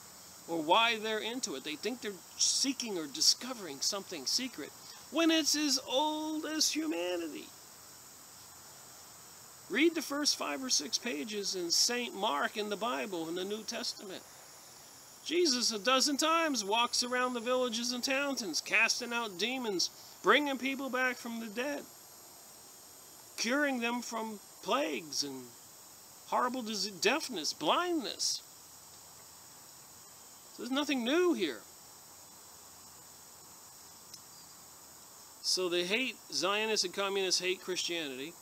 or why they're into it? They think they're seeking or discovering something secret when it's as old as humanity. Read the first 5 or 6 pages in St. Mark in the Bible, in the New Testament. Jesus 12 times walks around the villages and towns, casting out demons, bringing people back from the dead, curing them from plagues and horrible disease, deafness, blindness. So there's nothing new here. So they hate, Zionists and communists hate Christianity,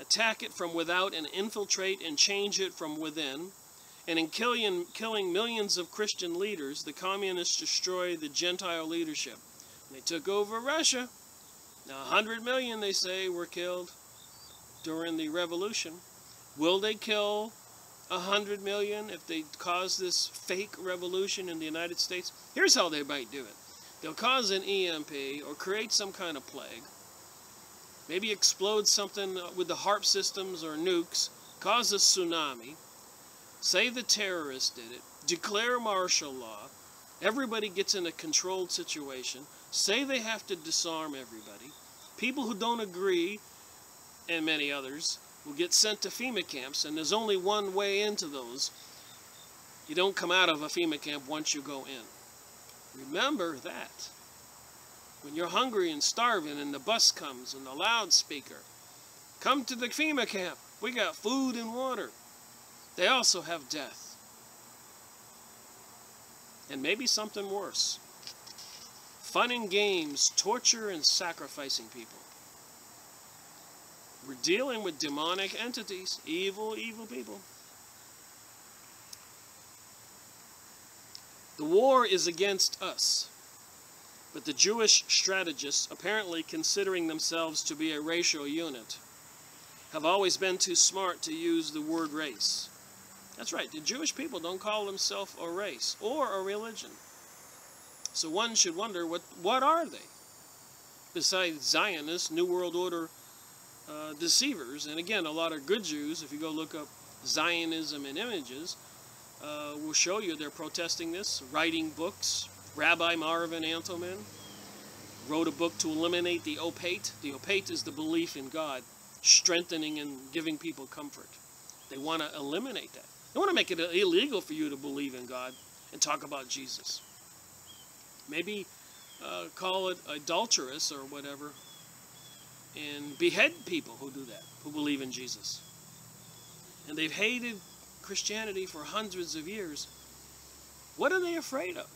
attack it from without and infiltrate and change it from within. And in killing millions of Christian leaders, the communists destroy the Gentile leadership. They took over Russia. Now 100 million, they say, were killed during the revolution. Will they kill 100 million if they cause this fake revolution in the United States? Here's how they might do it. They'll cause an EMP or create some kind of plague. Maybe explode something with the HARP systems or nukes. Cause a tsunami. Say the terrorists did it. Declare martial law. Everybody gets in a controlled situation. Say they have to disarm everybody. People who don't agree, and many others, will get sent to FEMA camps, and there's only one way into those. You don't come out of a FEMA camp once you go in. Remember that. When you're hungry and starving and the bus comes and the loudspeaker, come to the FEMA camp. We got food and water. They also have death. And maybe something worse. Fun and games, torture and sacrificing people. We're dealing with demonic entities, evil, evil people. The war is against us. But the Jewish strategists, apparently considering themselves to be a racial unit, have always been too smart to use the word race. That's right, the Jewish people don't call themselves a race or a religion. So one should wonder, what are they? Besides Zionists, New World Order deceivers, and again, a lot of good Jews, if you go look up Zionism in images, will show you they're protesting this, writing books. Rabbi Marvin Antelman, wrote a book to eliminate the opate. The opate is the belief in God, strengthening and giving people comfort. They want to eliminate that. They want to make it illegal for you to believe in God and talk about Jesus. Maybe call it adulterous or whatever, and behead people who do that, who believe in Jesus. And they've hated Christianity for hundreds of years. What are they afraid of?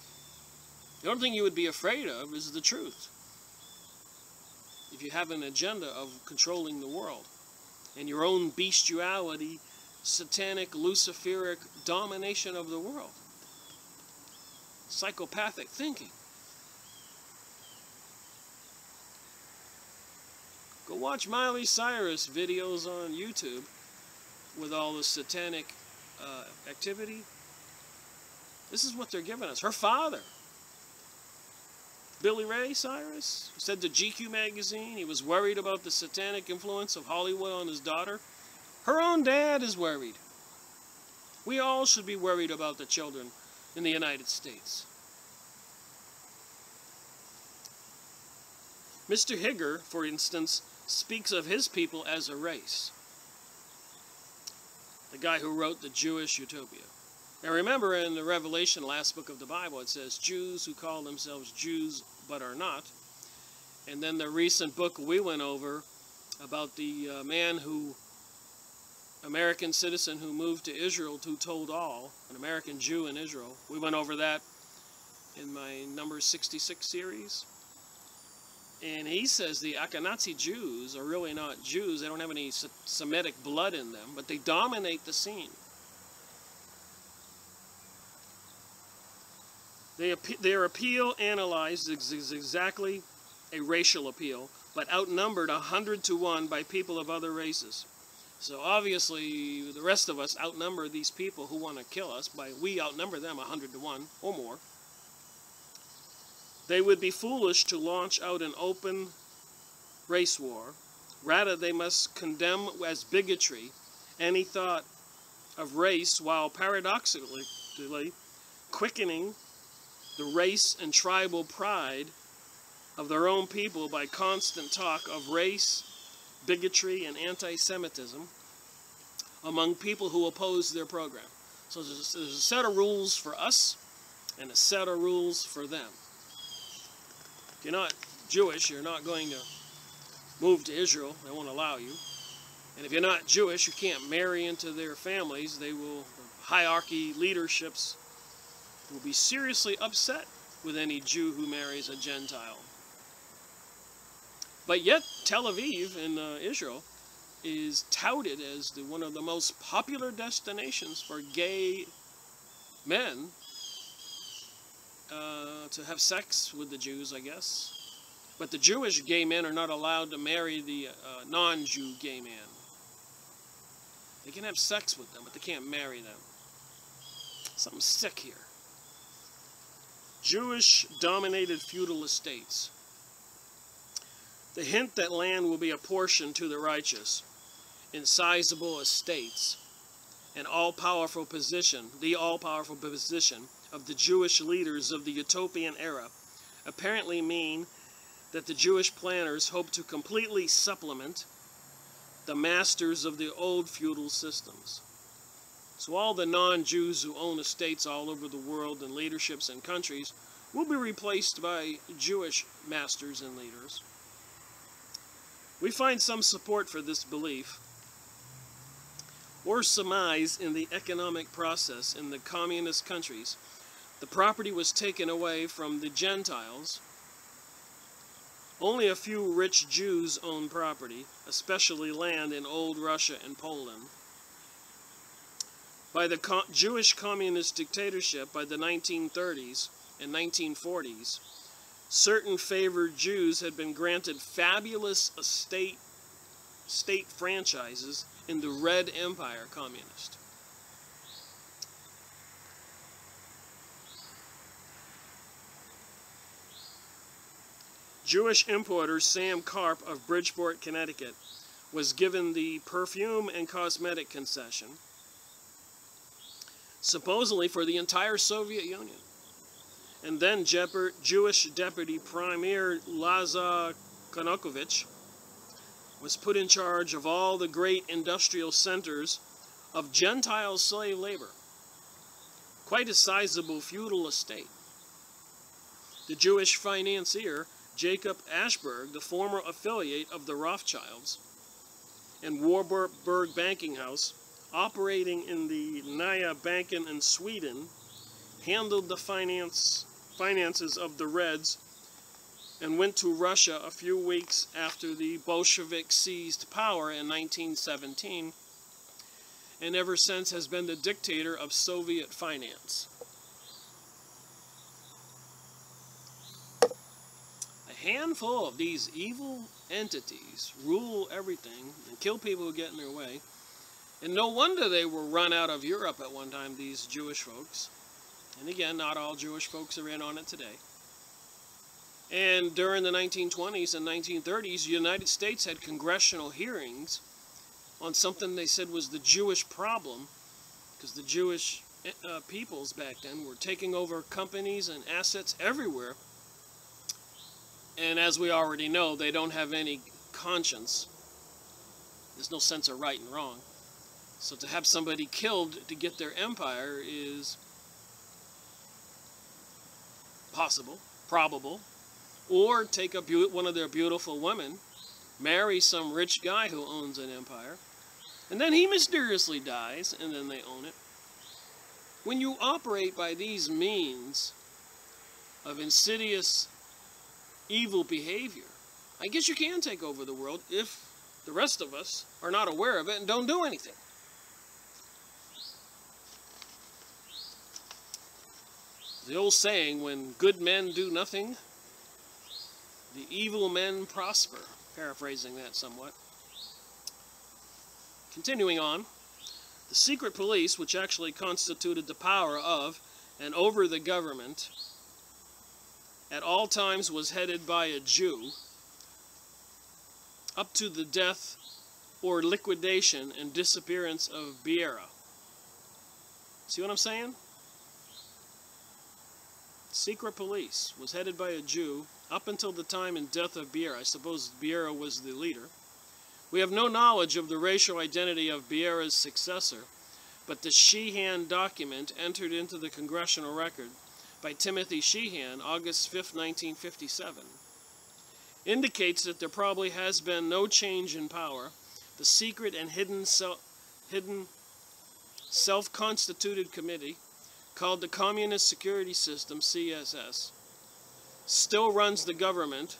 The only thing you would be afraid of is the truth. If you have an agenda of controlling the world and your own bestiality, satanic, luciferic domination of the world, psychopathic thinking. Go watch Miley Cyrus videos on YouTube with all the satanic activity. This is what they're giving us. Her father, Billy Ray Cyrus, said to GQ magazine he was worried about the satanic influence of Hollywood on his daughter. Her own dad is worried. We all should be worried about the children in the United States. Mr. Higger, for instance, speaks of his people as a race. The guy who wrote the Jewish Utopia. Now remember, in the Revelation, last book of the Bible, it says Jews who call themselves Jews but are not. And then the recent book we went over about the American citizen who moved to Israel, who told all, an American Jew in Israel. We went over that in my number 66 series. And he says the Ashkenazi Jews are really not Jews. They don't have any Semitic blood in them, but they dominate the scene. Their appeal analyzed is exactly a racial appeal, but outnumbered 100 to 1 by people of other races. So obviously the rest of us outnumber these people who want to kill us. We outnumber them 100 to 1 or more. They would be foolish to launch out an open race war. Rather, they must condemn as bigotry any thought of race, while paradoxically quickening the race and tribal pride of their own people by constant talk of race, bigotry, and anti-Semitism among people who oppose their program. So there's a set of rules for us and a set of rules for them. If you're not Jewish, you're not going to move to Israel. They won't allow you. And if you're not Jewish, you can't marry into their families. The hierarchy leaderships will be seriously upset with any Jew who marries a Gentile. But yet, Tel Aviv in Israel is touted as one of the most popular destinations for gay men to have sex with the Jews, I guess. But the Jewish gay men are not allowed to marry the non-Jew gay man. They can have sex with them, but they can't marry them. Something sick here. Jewish-dominated feudal estates. The hint that land will be apportioned to the righteous in sizable estates, the all-powerful position of the Jewish leaders of the utopian era, apparently mean that the Jewish planners hope to completely supplement the masters of the old feudal systems. So all the non-Jews who own estates all over the world and leaderships and countries will be replaced by Jewish masters and leaders. We find some support for this belief or surmise in the economic process in the communist countries. The property was taken away from the Gentiles. Only a few rich Jews own property, especially land in old Russia and Poland. By the Jewish communist dictatorship by the 1930s and 1940s, certain favored Jews had been granted fabulous state franchises in the Red Empire communist. Jewish importer Sam Karp of Bridgeport, Connecticut, was given the perfume and cosmetic concession, supposedly for the entire Soviet Union. and then Jewish Deputy Premier Lazar Konokovich was put in charge of all the great industrial centers of Gentile slave labor. Quite a sizable feudal estate. The Jewish financier Jacob Ashberg, the former affiliate of the Rothschilds and Warburg Banking House, operating in the Nya Banken in Sweden, handled the finances of the Reds and went to Russia a few weeks after the Bolsheviks seized power in 1917, and ever since has been the dictator of Soviet finance. A handful of these evil entities rule everything and kill people who get in their way. And no wonder they were run out of Europe at one time, these Jewish folks. And again, not all Jewish folks are in on it today. And during the 1920s and 1930s, the United States had congressional hearings on something they said was the Jewish problem, because the Jewish peoples back then were taking over companies and assets everywhere. And as we already know, they don't have any conscience. There's no sense of right and wrong. So to have somebody killed to get their empire is possible, probable. Or take one of their beautiful women, marry some rich guy who owns an empire, and then he mysteriously dies, and then they own it. When you operate by these means of insidious evil behavior, I guess you can take over the world if the rest of us are not aware of it and don't do anything. The old saying, when good men do nothing, the evil men prosper. Paraphrasing that somewhat. Continuing on, the secret police, which actually constituted the power of and over the government, at all times was headed by a Jew, up to the death or liquidation and disappearance of Beira. See what I'm saying? Secret police was headed by a Jew up until the time and death of Beira. I suppose Beira was the leader. We have no knowledge of the racial identity of Beira's successor, but the Sheehan document entered into the congressional record by Timothy Sheehan, August 5, 1957, indicates that there probably has been no change in power. The secret and hidden self-constituted committee, called the Communist Security System, CSS, still runs the government,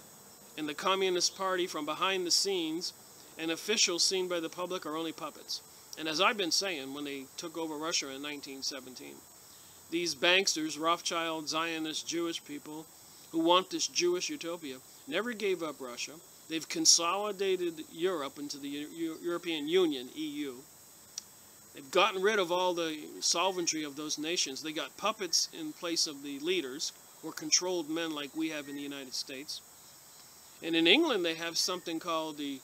and the Communist Party from behind the scenes and officials seen by the public are only puppets. And as I've been saying, when they took over Russia in 1917, these banksters, Rothschild, Zionist, Jewish people who want this Jewish utopia never gave up Russia. They've consolidated Europe into the European Union, EU. They've gotten rid of all the sovereignty of those nations. They got puppets in place of the leaders, or controlled men like we have in the United States. And in England, they have something called the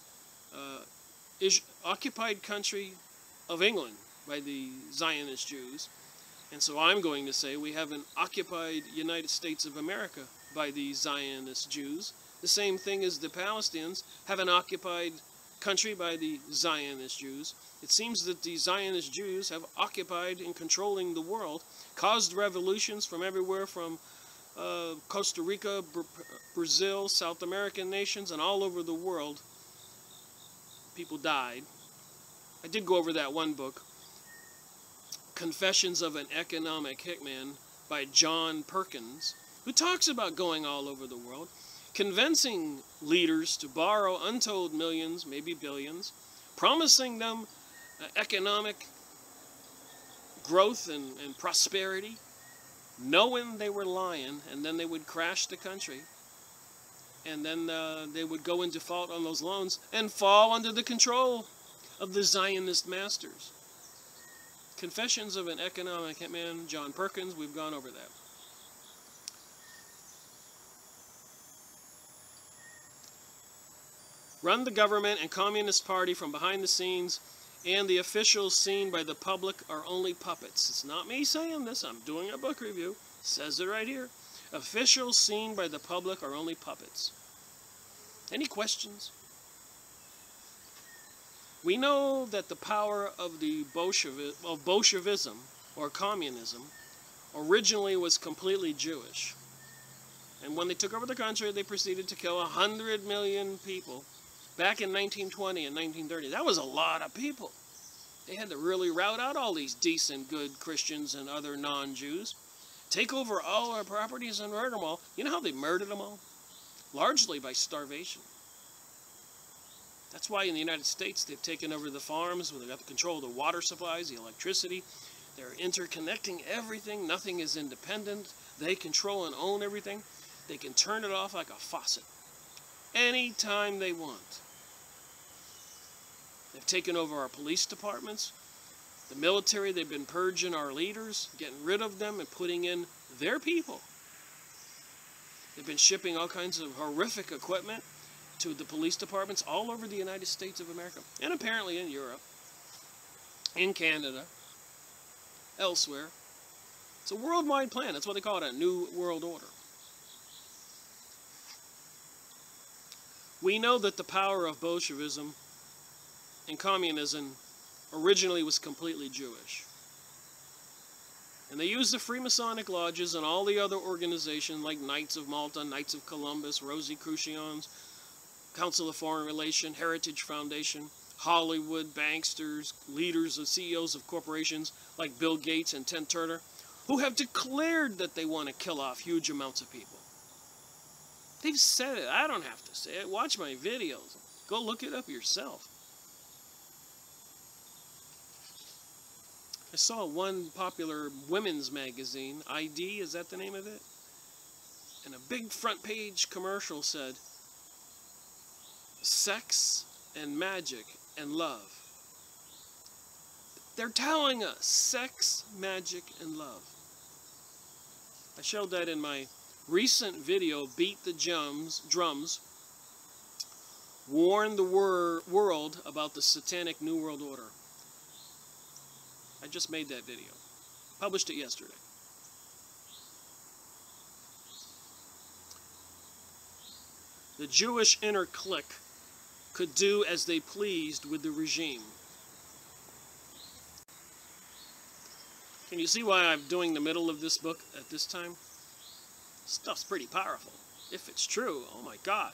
occupied country of England by the Zionist Jews. And so I'm going to say we have an occupied United States of America by the Zionist Jews. The same thing as the Palestinians have an occupied country by the Zionist Jews. It seems that the Zionist Jews have occupied and controlling the world, caused revolutions from everywhere from Costa Rica, Brazil, South American nations, and all over the world. People died. I did go over that one book, Confessions of an Economic Hitman by John Perkins, who talks about going all over the world, convincing leaders to borrow untold millions, maybe billions, promising them economic growth and prosperity, knowing they were lying, and then they would crash the country, and then they would go in default on those loans and fall under the control of the Zionist masters. Confessions of an Economic Hitman, John Perkins, we've gone over that. Run the government and Communist Party from behind the scenes, and the officials seen by the public are only puppets. It's not me saying this, I'm doing a book review. It says it right here. Officials seen by the public are only puppets. Any questions? We know that the power of the Bolshevism, or communism, originally was completely Jewish. And when they took over the country, they proceeded to kill 100 million people back in 1920 and 1930. That was a lot of people. They had to really rout out all these decent, good Christians and other non-Jews, take over all our properties and murder them all. You know how they murdered them all? Largely by starvation. That's why in the United States they've taken over the farms, where they've got control of the water supplies, the electricity. They're interconnecting everything. Nothing is independent. They control and own everything. They can turn it off like a faucet anytime they want. They've taken over our police departments. The military, they've been purging our leaders, getting rid of them and putting in their people. They've been shipping all kinds of horrific equipment to the police departments all over the United States of America, and apparently in Europe, in Canada, elsewhere. It's a worldwide plan. That's what they call it, a New World Order. We know that the power of Bolshevism and communism originally was completely Jewish. And they used the Freemasonic lodges and all the other organizations like Knights of Malta, Knights of Columbus, Rosicrucians, Council of Foreign Relations, Heritage Foundation, Hollywood, banksters, leaders of CEOs of corporations like Bill Gates and Ted Turner, who have declared that they want to kill off huge amounts of people. They've said it. I don't have to say it. Watch my videos. Go look it up yourself. I saw one popular women's magazine, ID, is that the name of it? And a big front page commercial said, sex and magic and love. They're telling us sex, magic, and love. I showed that in my recent video, Beat the Drums, warn the world about the satanic New World Order. I just made that video. Published it yesterday. The Jewish inner clique could do as they pleased with the regime. Can you see why I'm doing the middle of this book at this time? Stuff's pretty powerful. If it's true, oh my God.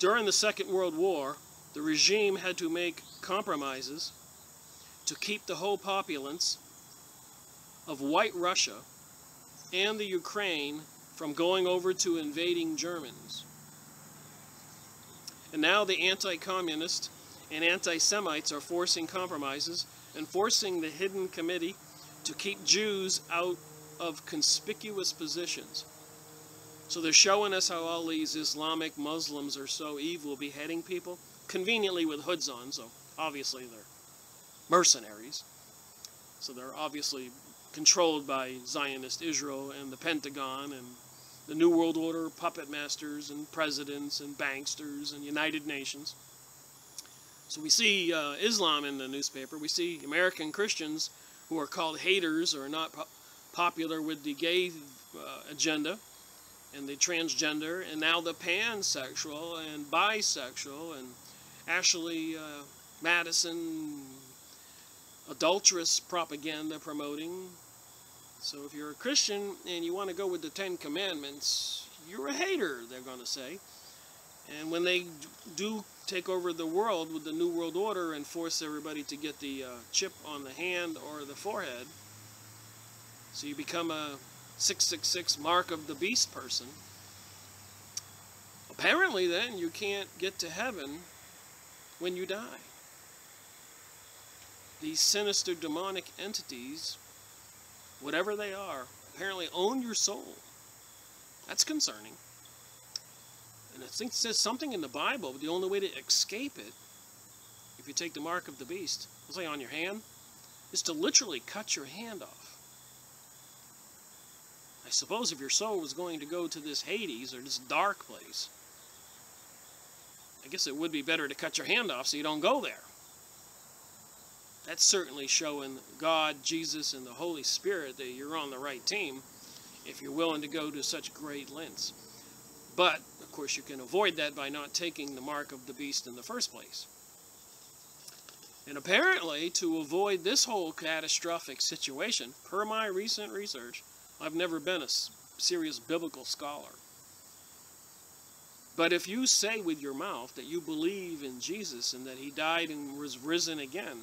During the Second World War, the regime had to make compromises to keep the whole populace of White Russia and the Ukraine from going over to invading Germans. And now the anti-communists and anti-Semites are forcing compromises and forcing the hidden committee to keep Jews out of conspicuous positions. So they're showing us how all these Islamic Muslims are so evil, beheading people, conveniently with hoods on, so obviously they're mercenaries. So they're obviously controlled by Zionist Israel and the Pentagon and the New World Order puppet masters and presidents and banksters and United Nations. So we see Islam in the newspaper. We see American Christians who are called haters or are not popular with the gay agenda and the transgender, and now the pansexual and bisexual, and Ashley Madison adulterous propaganda promoting. So if you're a Christian and you want to go with the Ten Commandments, you're a hater, they're going to say. And when they do take over the world with the New World Order and force everybody to get the chip on the hand or the forehead, so you become a 666 mark of the beast person, apparently then you can't get to heaven when you die. These sinister demonic entities, whatever they are, apparently own your soul. That's concerning. And I think it says something in the Bible, but the only way to escape it, if you take the mark of the beast, let's say on your hand, is to literally cut your hand off. I suppose if your soul was going to go to this Hades, or this dark place, I guess it would be better to cut your hand off so you don't go there. That's certainly showing God, Jesus, and the Holy Spirit that you're on the right team if you're willing to go to such great lengths. But, of course, you can avoid that by not taking the mark of the beast in the first place. And apparently, to avoid this whole catastrophic situation, per my recent research, I've never been a serious biblical scholar. But if you say with your mouth that you believe in Jesus and that he died and was risen again,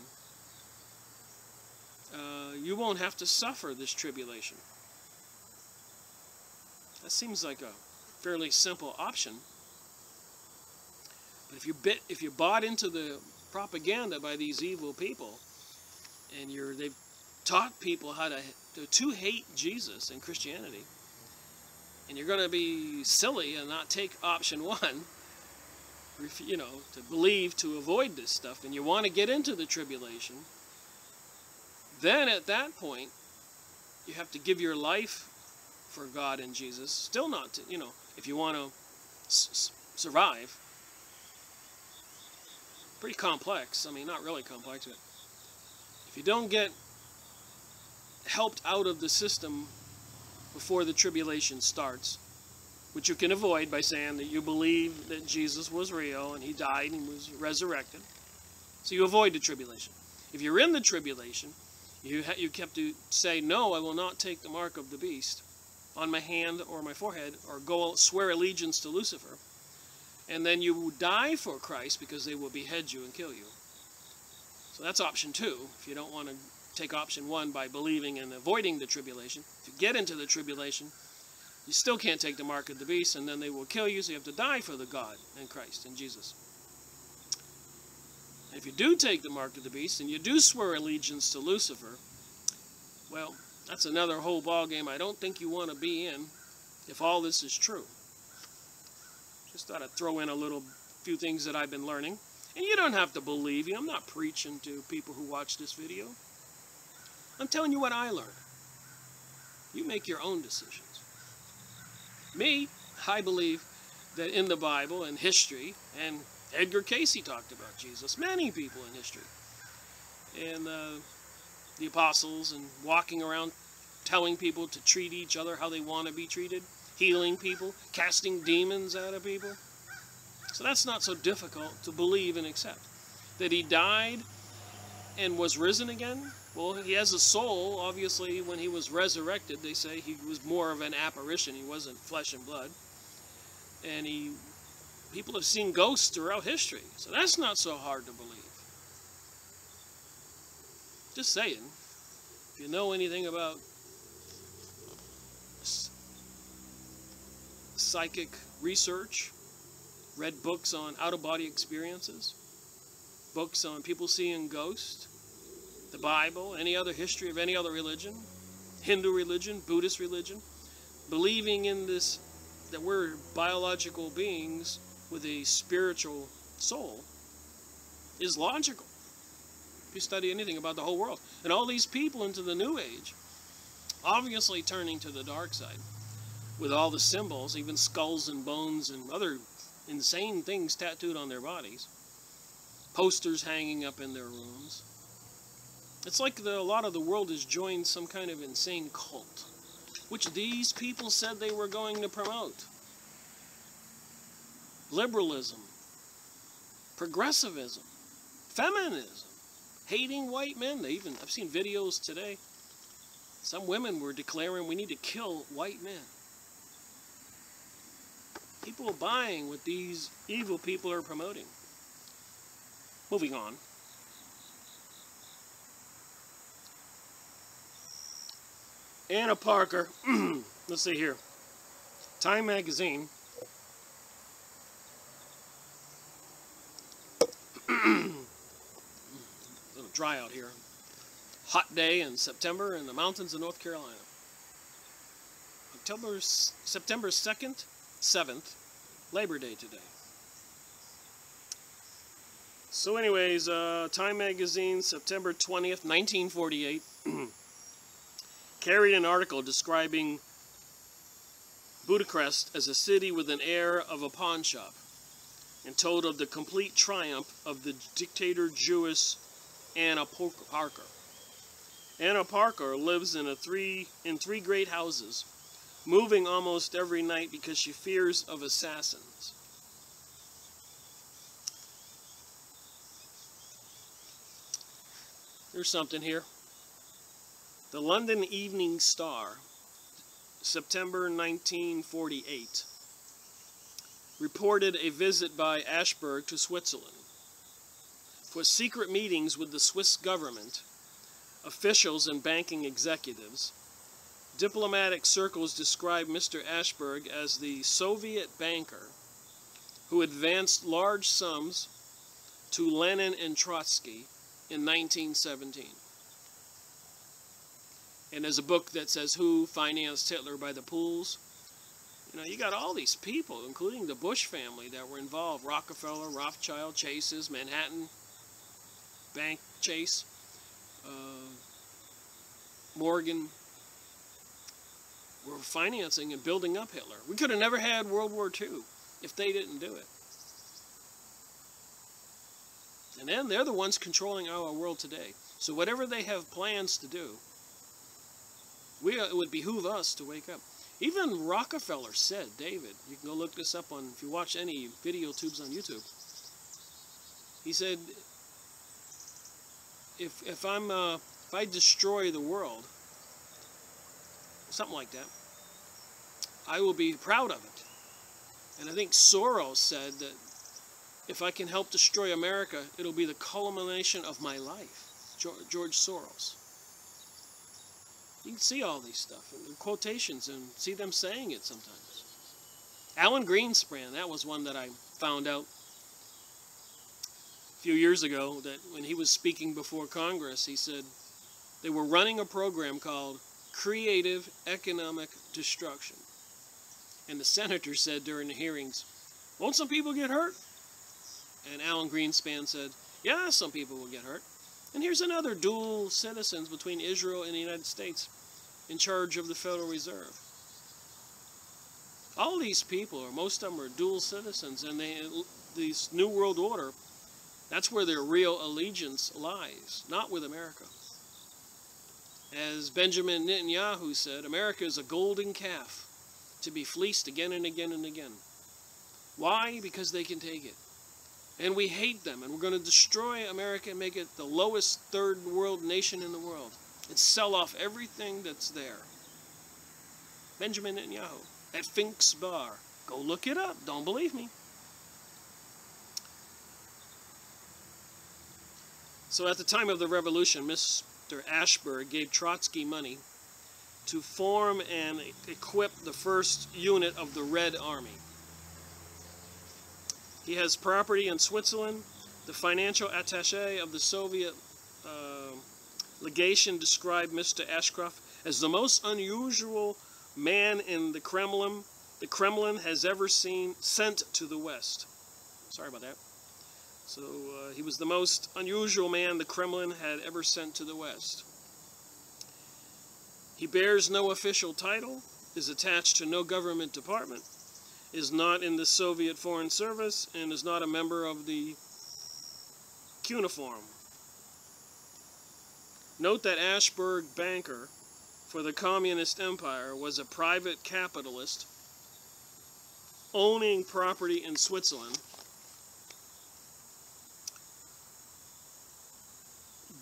you won't have to suffer this tribulation. That seems like a fairly simple option. But if you bought into the propaganda by these evil people, and they've taught people how to hate Jesus and Christianity, and you're going to be silly and not take option one, to believe to avoid this stuff, and you want to get into the tribulation, then at that point, you have to give your life for God and Jesus. Still not to, if you want to survive. Pretty complex. I mean, not really complex, but if you don't get helped out of the system before the tribulation starts, which you can avoid by saying that you believe that Jesus was real and he died and was resurrected, so you avoid the tribulation. If you're in the tribulation, you have to say, no, I will not take the mark of the beast on my hand or my forehead, or go swear allegiance to Lucifer. And then you will die for Christ because they will behead you and kill you. So that's option two, if you don't want to take option one by believing and avoiding the tribulation. If you get into the tribulation, you still can't take the mark of the beast, and then they will kill you, so you have to die for the God and Christ and Jesus. And if you do take the mark of the beast, and you do swear allegiance to Lucifer, well, that's another whole ballgame I don't think you want to be in if all this is true. Just thought I'd throw in a few things that I've been learning. And you don't have to believe me. I'm not preaching to people who watch this video. I'm telling you what I learned. You make your own decisions. Me, I believe that in the Bible and history, and Edgar Casey talked about Jesus, many people in history, and the apostles, and walking around telling people to treat each other how they want to be treated, healing people, casting demons out of people. So that's not so difficult to believe and accept. That he died and was risen again? Well, he has a soul. Obviously, when he was resurrected, they say he was more of an apparition. He wasn't flesh and blood. And people have seen ghosts throughout history. So that's not so hard to believe. Just saying. If you know anything about psychic research, read books on out-of-body experiences, books on people seeing ghosts, the Bible, any other history of any other religion, Hindu religion, Buddhist religion, believing in this, that we're biological beings with a spiritual soul, is logical. If you study anything about the whole world. And all these people into the New Age, obviously turning to the dark side, with all the symbols, even skulls and bones and other insane things tattooed on their bodies, posters hanging up in their rooms. It's like a lot of the world has joined some kind of insane cult, which these people said they were going to promote. Liberalism, progressivism, feminism, hating white men. I've seen videos today. Some women were declaring we need to kill white men. People are buying what these evil people are promoting. Moving on. Anna Parker, let's see here. Time magazine. A little dry out here. Hot day in September in the mountains of North Carolina. September 2nd, 7th, Labor Day today. So anyways, Time magazine, September 20th, 1948, carried an article describing Budapest as a city with an air of a pawn shop, and told of the complete triumph of the dictator Jewish Anna Parker. Anna Parker lives in three great houses, moving almost every night because she fears of assassins. There's something here. The London Evening Star, September 1948, reported a visit by Ashburg to Switzerland for secret meetings with the Swiss government, officials and banking executives. Diplomatic circles described Mr. Ashburg as the Soviet banker who advanced large sums to Lenin and Trotsky in 1917. And there's a book that says Who Financed Hitler by the Pools. You know, you got all these people, including the Bush family, that were involved. Rockefeller, Rothschild, Chases, Manhattan Bank Chase, Morgan, were financing and building up Hitler. We could have never had World War II if they didn't do it. And then they're the ones controlling our world today. So whatever they have plans to do, it would behoove us to wake up. Even Rockefeller said, David, you can go look this up on, if you watch any video tubes on YouTube. He said, if I destroy the world, something like that, I will be proud of it. And I think Soros said that if I can help destroy America, it'll be the culmination of my life. George Soros. You can see all these stuff in quotations and see them saying it sometimes. Alan Greenspan, that was one that I found out a few years ago, that when he was speaking before Congress, he said they were running a program called Creative Economic Destruction. And the senator said during the hearings, won't some people get hurt? And Alan Greenspan said, yeah, some people will get hurt. And here's another dual citizens between Israel and the United States in charge of the Federal Reserve. All these people, or most of them, are dual citizens, and this New World Order, that's where their real allegiance lies, not with America. As Benjamin Netanyahu said, America is a golden calf to be fleeced again and again and again. Why? Because they can take it. And we hate them, and we're going to destroy America and make it the lowest third world nation in the world and sell off everything that's there. Benjamin Netanyahu at Fink's Bar. Go look it up. Don't believe me. So at the time of the revolution, Mr. Ashburg gave Trotsky money to form and equip the first unit of the Red Army. He has property in Switzerland. The financial attaché of the Soviet legation described Mr. Ashcroft as the most unusual man in the Kremlin has ever sent to the West. Sorry about that. So he was the most unusual man the Kremlin had ever sent to the West. He bears no official title, is attached to no government department, is not in the Soviet Foreign Service, and is not a member of the cuneiform. Note that Ashburg, banker for the Communist Empire, was a private capitalist owning property in Switzerland.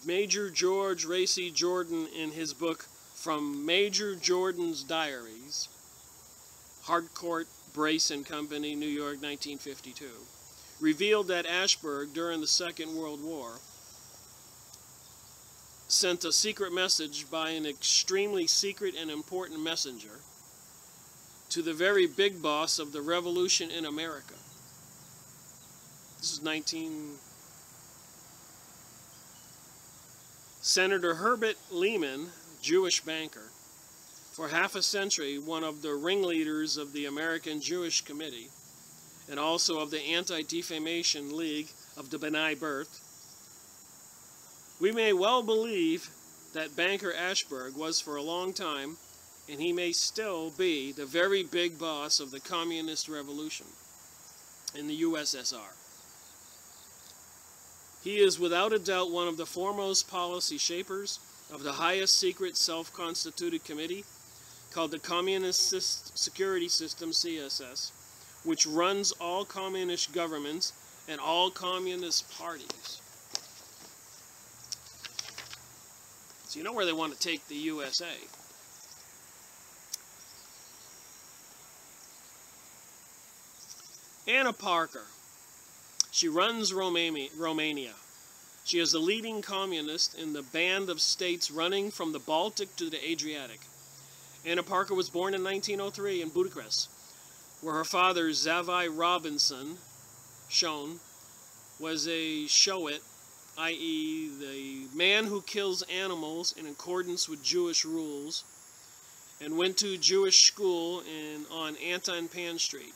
Major George Racy Jordan, in his book From Major Jordan's Diaries, Harcourt, Brace and Company, New York, 1952, revealed that Ashburg, during the Second World War, sent a secret message by an extremely secret and important messenger to the very big boss of the revolution in America. This is Senator Herbert Lehman, Jewish banker, for half a century one of the ringleaders of the American Jewish Committee, and also of the Anti-Defamation League of the B'nai B'rith. We may well believe that banker Ashburg was for a long time, and he may still be, the very big boss of the communist revolution in the USSR. He is without a doubt one of the foremost policy shapers of the highest secret self-constituted committee called the Communist Security System, CSS, which runs all communist governments and all communist parties. So you know where they want to take the USA. Anna Parker. She runs Romania. She is the leading communist in the band of states running from the Baltic to the Adriatic. Anna Parker was born in 1903 in Budapest, where her father, Zavai Robinson, was a Shoat, i.e. the man who kills animals in accordance with Jewish rules, and went to Jewish school on Anton Pan Street.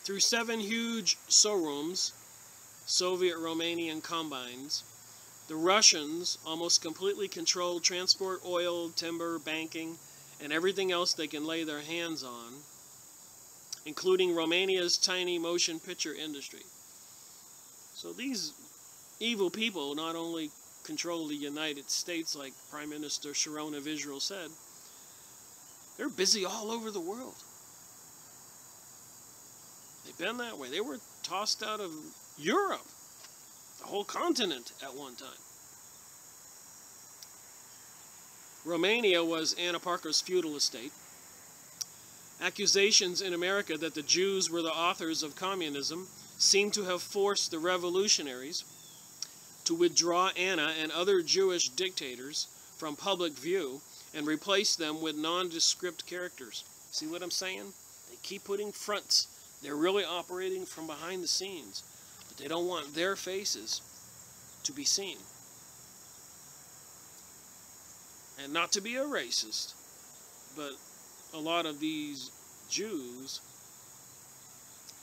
Through 7 huge showrooms, Soviet Romanian combines, the Russians almost completely controlled transport, oil, timber, banking, and everything else they can lay their hands on, including Romania's tiny motion picture industry. So these evil people not only control the United States, like Prime Minister Sharon of Israel said, they're busy all over the world. They've been that way. They were tossed out of Europe, the whole continent, at one time. Romania was Anna Parker's feudal estate. Accusations in America that the Jews were the authors of communism seem to have forced the revolutionaries to withdraw Anna and other Jewish dictators from public view and replace them with nondescript characters. See what I'm saying? They keep putting fronts. They're really operating from behind the scenes, but they don't want their faces to be seen. And not to be a racist, but a lot of these Jews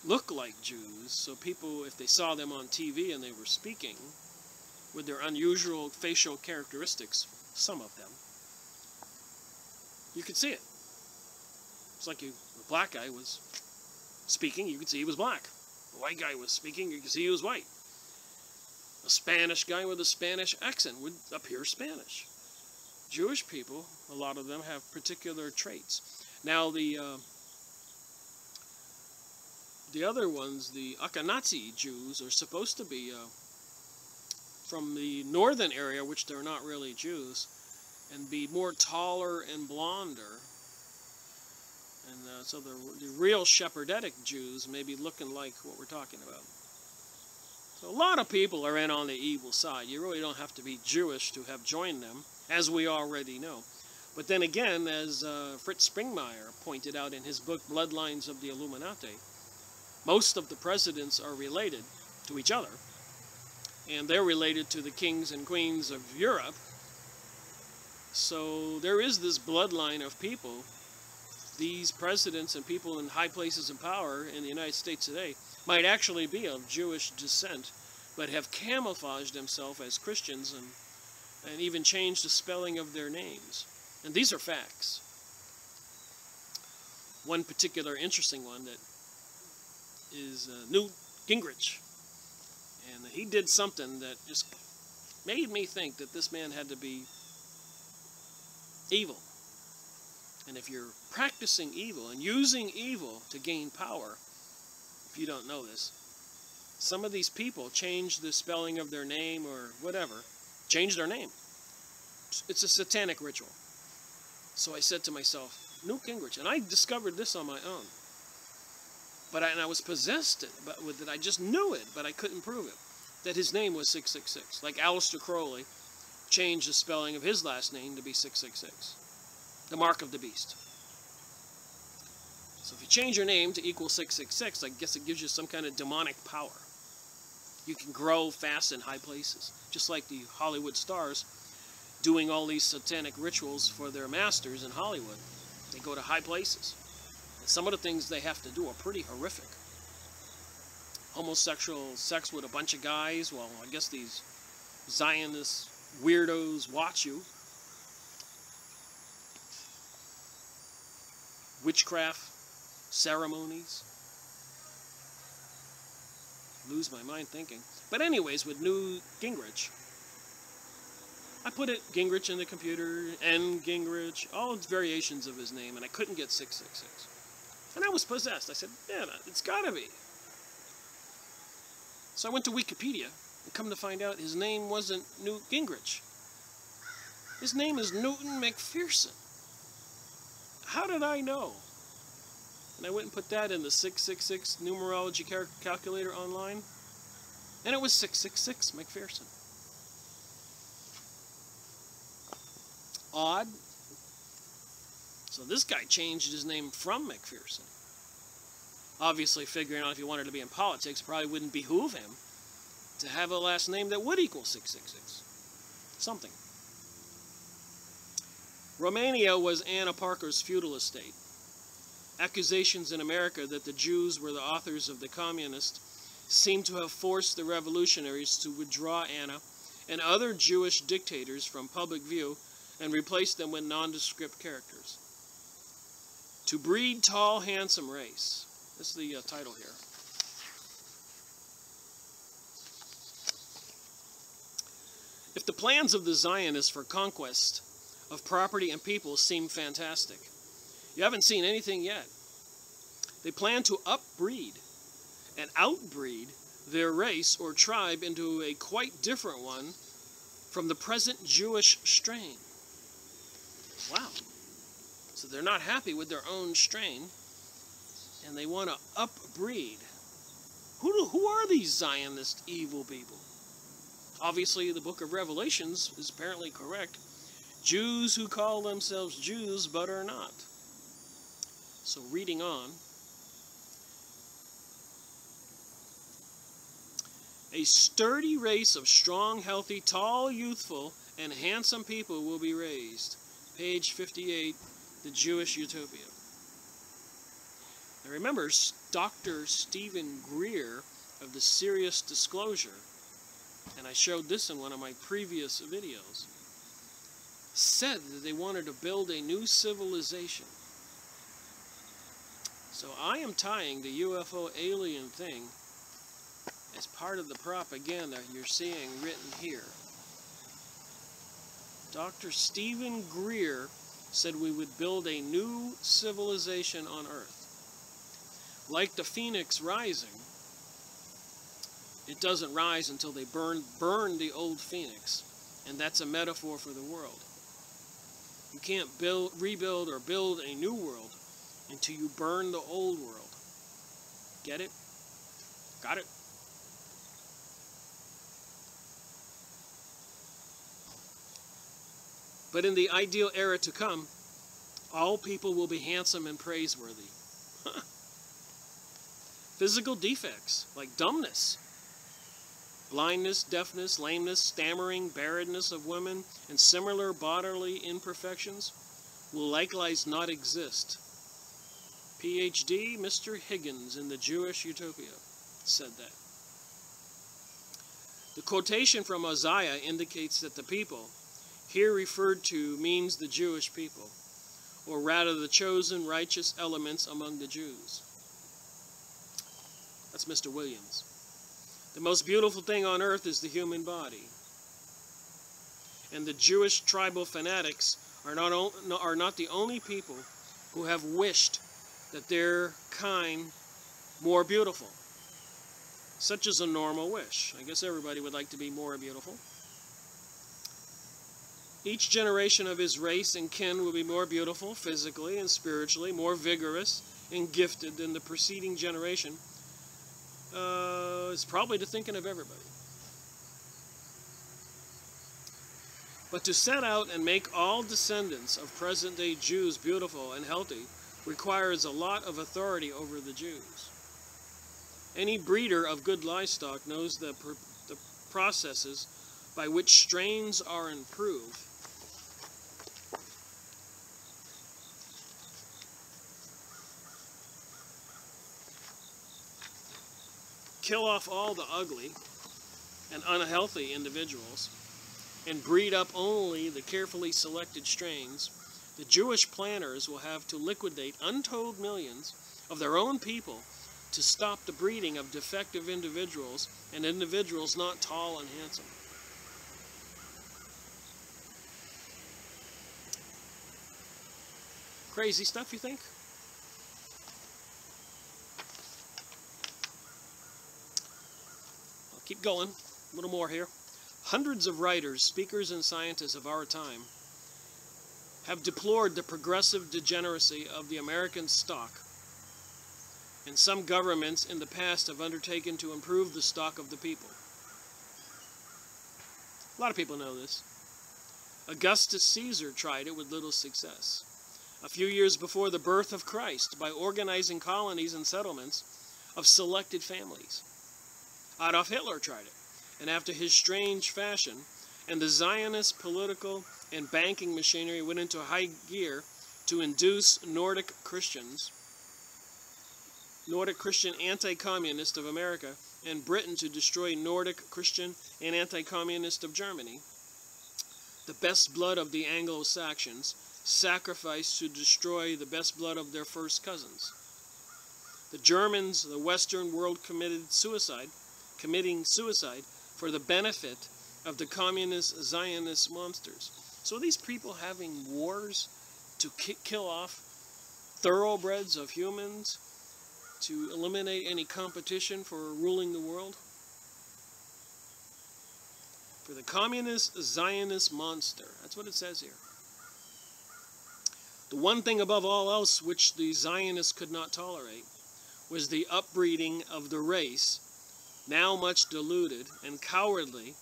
look like Jews, so people, if they saw them on TV and they were speaking with their unusual facial characteristics, some of them, you could see it. It's like a black guy was speaking, you could see he was black. A white guy was speaking, you could see he was white. A Spanish guy with a Spanish accent would appear Spanish. Jewish people, a lot of them, have particular traits. Now the other ones, the Ashkenazi Jews, are supposed to be from the northern area, which they're not really Jews, and be more taller and blonder. And so the real Shepherdetic Jews may be looking like what we're talking about. So a lot of people are in on the evil side. You really don't have to be Jewish to have joined them, as we already know. But then again, as Fritz Springmeier pointed out in his book, Bloodlines of the Illuminati, most of the presidents are related to each other, and they're related to the kings and queens of Europe. So there is this bloodline of people. These presidents and people in high places of power in the United States today might actually be of Jewish descent, but have camouflaged themselves as Christians and even changed the spelling of their names. And these are facts. One particular interesting one that is Newt Gingrich. And he did something that just made me think that this man had to be evil. And if you're practicing evil and using evil to gain power, if you don't know this, some of these people change the spelling of their name or whatever, change their name. It's a satanic ritual. So I said to myself, Newt Gingrich, and I discovered this on my own. But I was possessed with it. I just knew it, but I couldn't prove it. That his name was 666. Like Aleister Crowley changed the spelling of his last name to be 666. The mark of the beast. So if you change your name to equal 666, I guess it gives you some kind of demonic power. You can grow fast in high places. Just like the Hollywood stars doing all these satanic rituals for their masters in Hollywood. They go to high places. And some of the things they have to do are pretty horrific. Homosexual sex with a bunch of guys. Well, I guess these Zionist weirdos watch you. Witchcraft ceremonies. lose my mind thinking. But anyways, with Newt Gingrich, I put it Gingrich in the computer, N. Gingrich, all its variations of his name, and I couldn't get 666. And I was possessed. I said, man, it's gotta be. So I went to Wikipedia, and come to find out his name wasn't Newt Gingrich. His name is Newton McPherson. How did I know? And I went and put that in the 666 numerology calculator online, and it was 666 McPherson. Odd. So this guy changed his name from McPherson. Obviously figuring out if he wanted to be in politics, it probably wouldn't behoove him to have a last name that would equal 666. Something. Romania was Anna Parker's feudal estate. Accusations in America that the Jews were the authors of the communists seem to have forced the revolutionaries to withdraw Anna and other Jewish dictators from public view and replace them with nondescript characters. To breed tall, handsome race. This is the title here. If the plans of the Zionists for conquest of property and people seem fantastic, you haven't seen anything yet. They plan to upbreed and outbreed their race or tribe into a quite different one from the present Jewish strain. Wow. So they're not happy with their own strain, and they want to upbreed. Who are these Zionist evil people? Obviously, the book of Revelations is apparently correct. Jews who call themselves Jews but are not. So reading on. A sturdy race of strong, healthy, tall, youthful, and handsome people will be raised. Page 58, The Jewish Utopia. Now remember, Dr. Stephen Greer of the Serious Disclosure, and I showed this in one of my previous videos, said that they wanted to build a new civilization. So I am tying the UFO alien thing as part of the propaganda you're seeing written here. Dr. Stephen Greer said we would build a new civilization on Earth. Like the phoenix rising, it doesn't rise until they burn the old phoenix, and that's a metaphor for the world. You can't rebuild or build a new world until you burn the old world. Get it? Got it? But in the ideal era to come, all people will be handsome and praiseworthy. Physical defects, like dumbness, blindness, deafness, lameness, stammering, barrenness of women, and similar bodily imperfections will likewise not exist. Ph.D. Mr. Higgins in the Jewish Utopia said that. The quotation from Isaiah indicates that the people, here referred to, means the Jewish people, or rather the chosen righteous elements among the Jews. That's Mr. Williams. The most beautiful thing on earth is the human body. And the Jewish tribal fanatics are not the only people who have wished that their kind more beautiful. Such is a normal wish. I guess everybody would like to be more beautiful. Each generation of his race and kin will be more beautiful, physically and spiritually, more vigorous and gifted than the preceding generation. Is probably the thinking of everybody. But to set out and make all descendants of present-day Jews beautiful and healthy requires a lot of authority over the Jews. Any breeder of good livestock knows the processes by which strains are improved. Kill off all the ugly and unhealthy individuals and breed up only the carefully selected strains, the Jewish planners will have to liquidate untold millions of their own people to stop the breeding of defective individuals and individuals not tall and handsome. Crazy stuff, you think? I'll keep going. A little more here. Hundreds of writers, speakers, and scientists of our time have deplored the progressive degeneracy of the American stock, and some governments in the past have undertaken to improve the stock of the people. A lot of people know this. Augustus Caesar tried it with little success. A few years before the birth of Christ, by organizing colonies and settlements of selected families. Adolf Hitler tried it, and after his strange fashion, and the Zionist political and banking machinery went into high gear to induce Nordic Christian anti-communist of America and Britain to destroy Nordic Christian and anti-communist of Germany. The best blood of the Anglo-Saxons sacrificed to destroy the best blood of their first cousins. The Germans, the Western world, committing suicide for the benefit of the communist Zionist monsters. So these people having wars to kill off thoroughbreds of humans, to eliminate any competition for ruling the world? For the communist Zionist monster. That's what it says here. The one thing above all else which the Zionists could not tolerate was the upbreeding of the race, now much diluted and cowardly,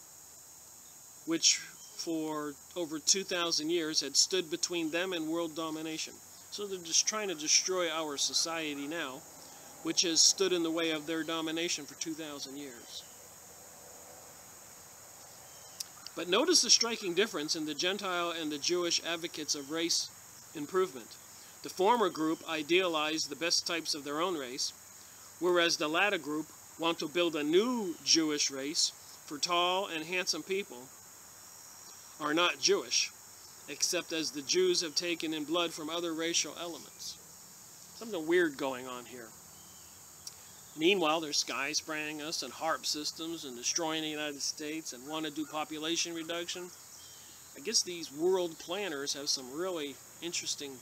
which for over 2,000 years had stood between them and world domination. So they're just trying to destroy our society now, which has stood in the way of their domination for 2,000 years. But notice the striking difference in the Gentile and the Jewish advocates of race improvement. The former group idealize the best types of their own race, whereas the latter group want to build a new Jewish race for tall and handsome people are not Jewish, except as the Jews have taken in blood from other racial elements. Something weird going on here. Meanwhile, they're skyspraying us and HARP systems and destroying the United States and want to do population reduction. I guess these world planners have some really interesting,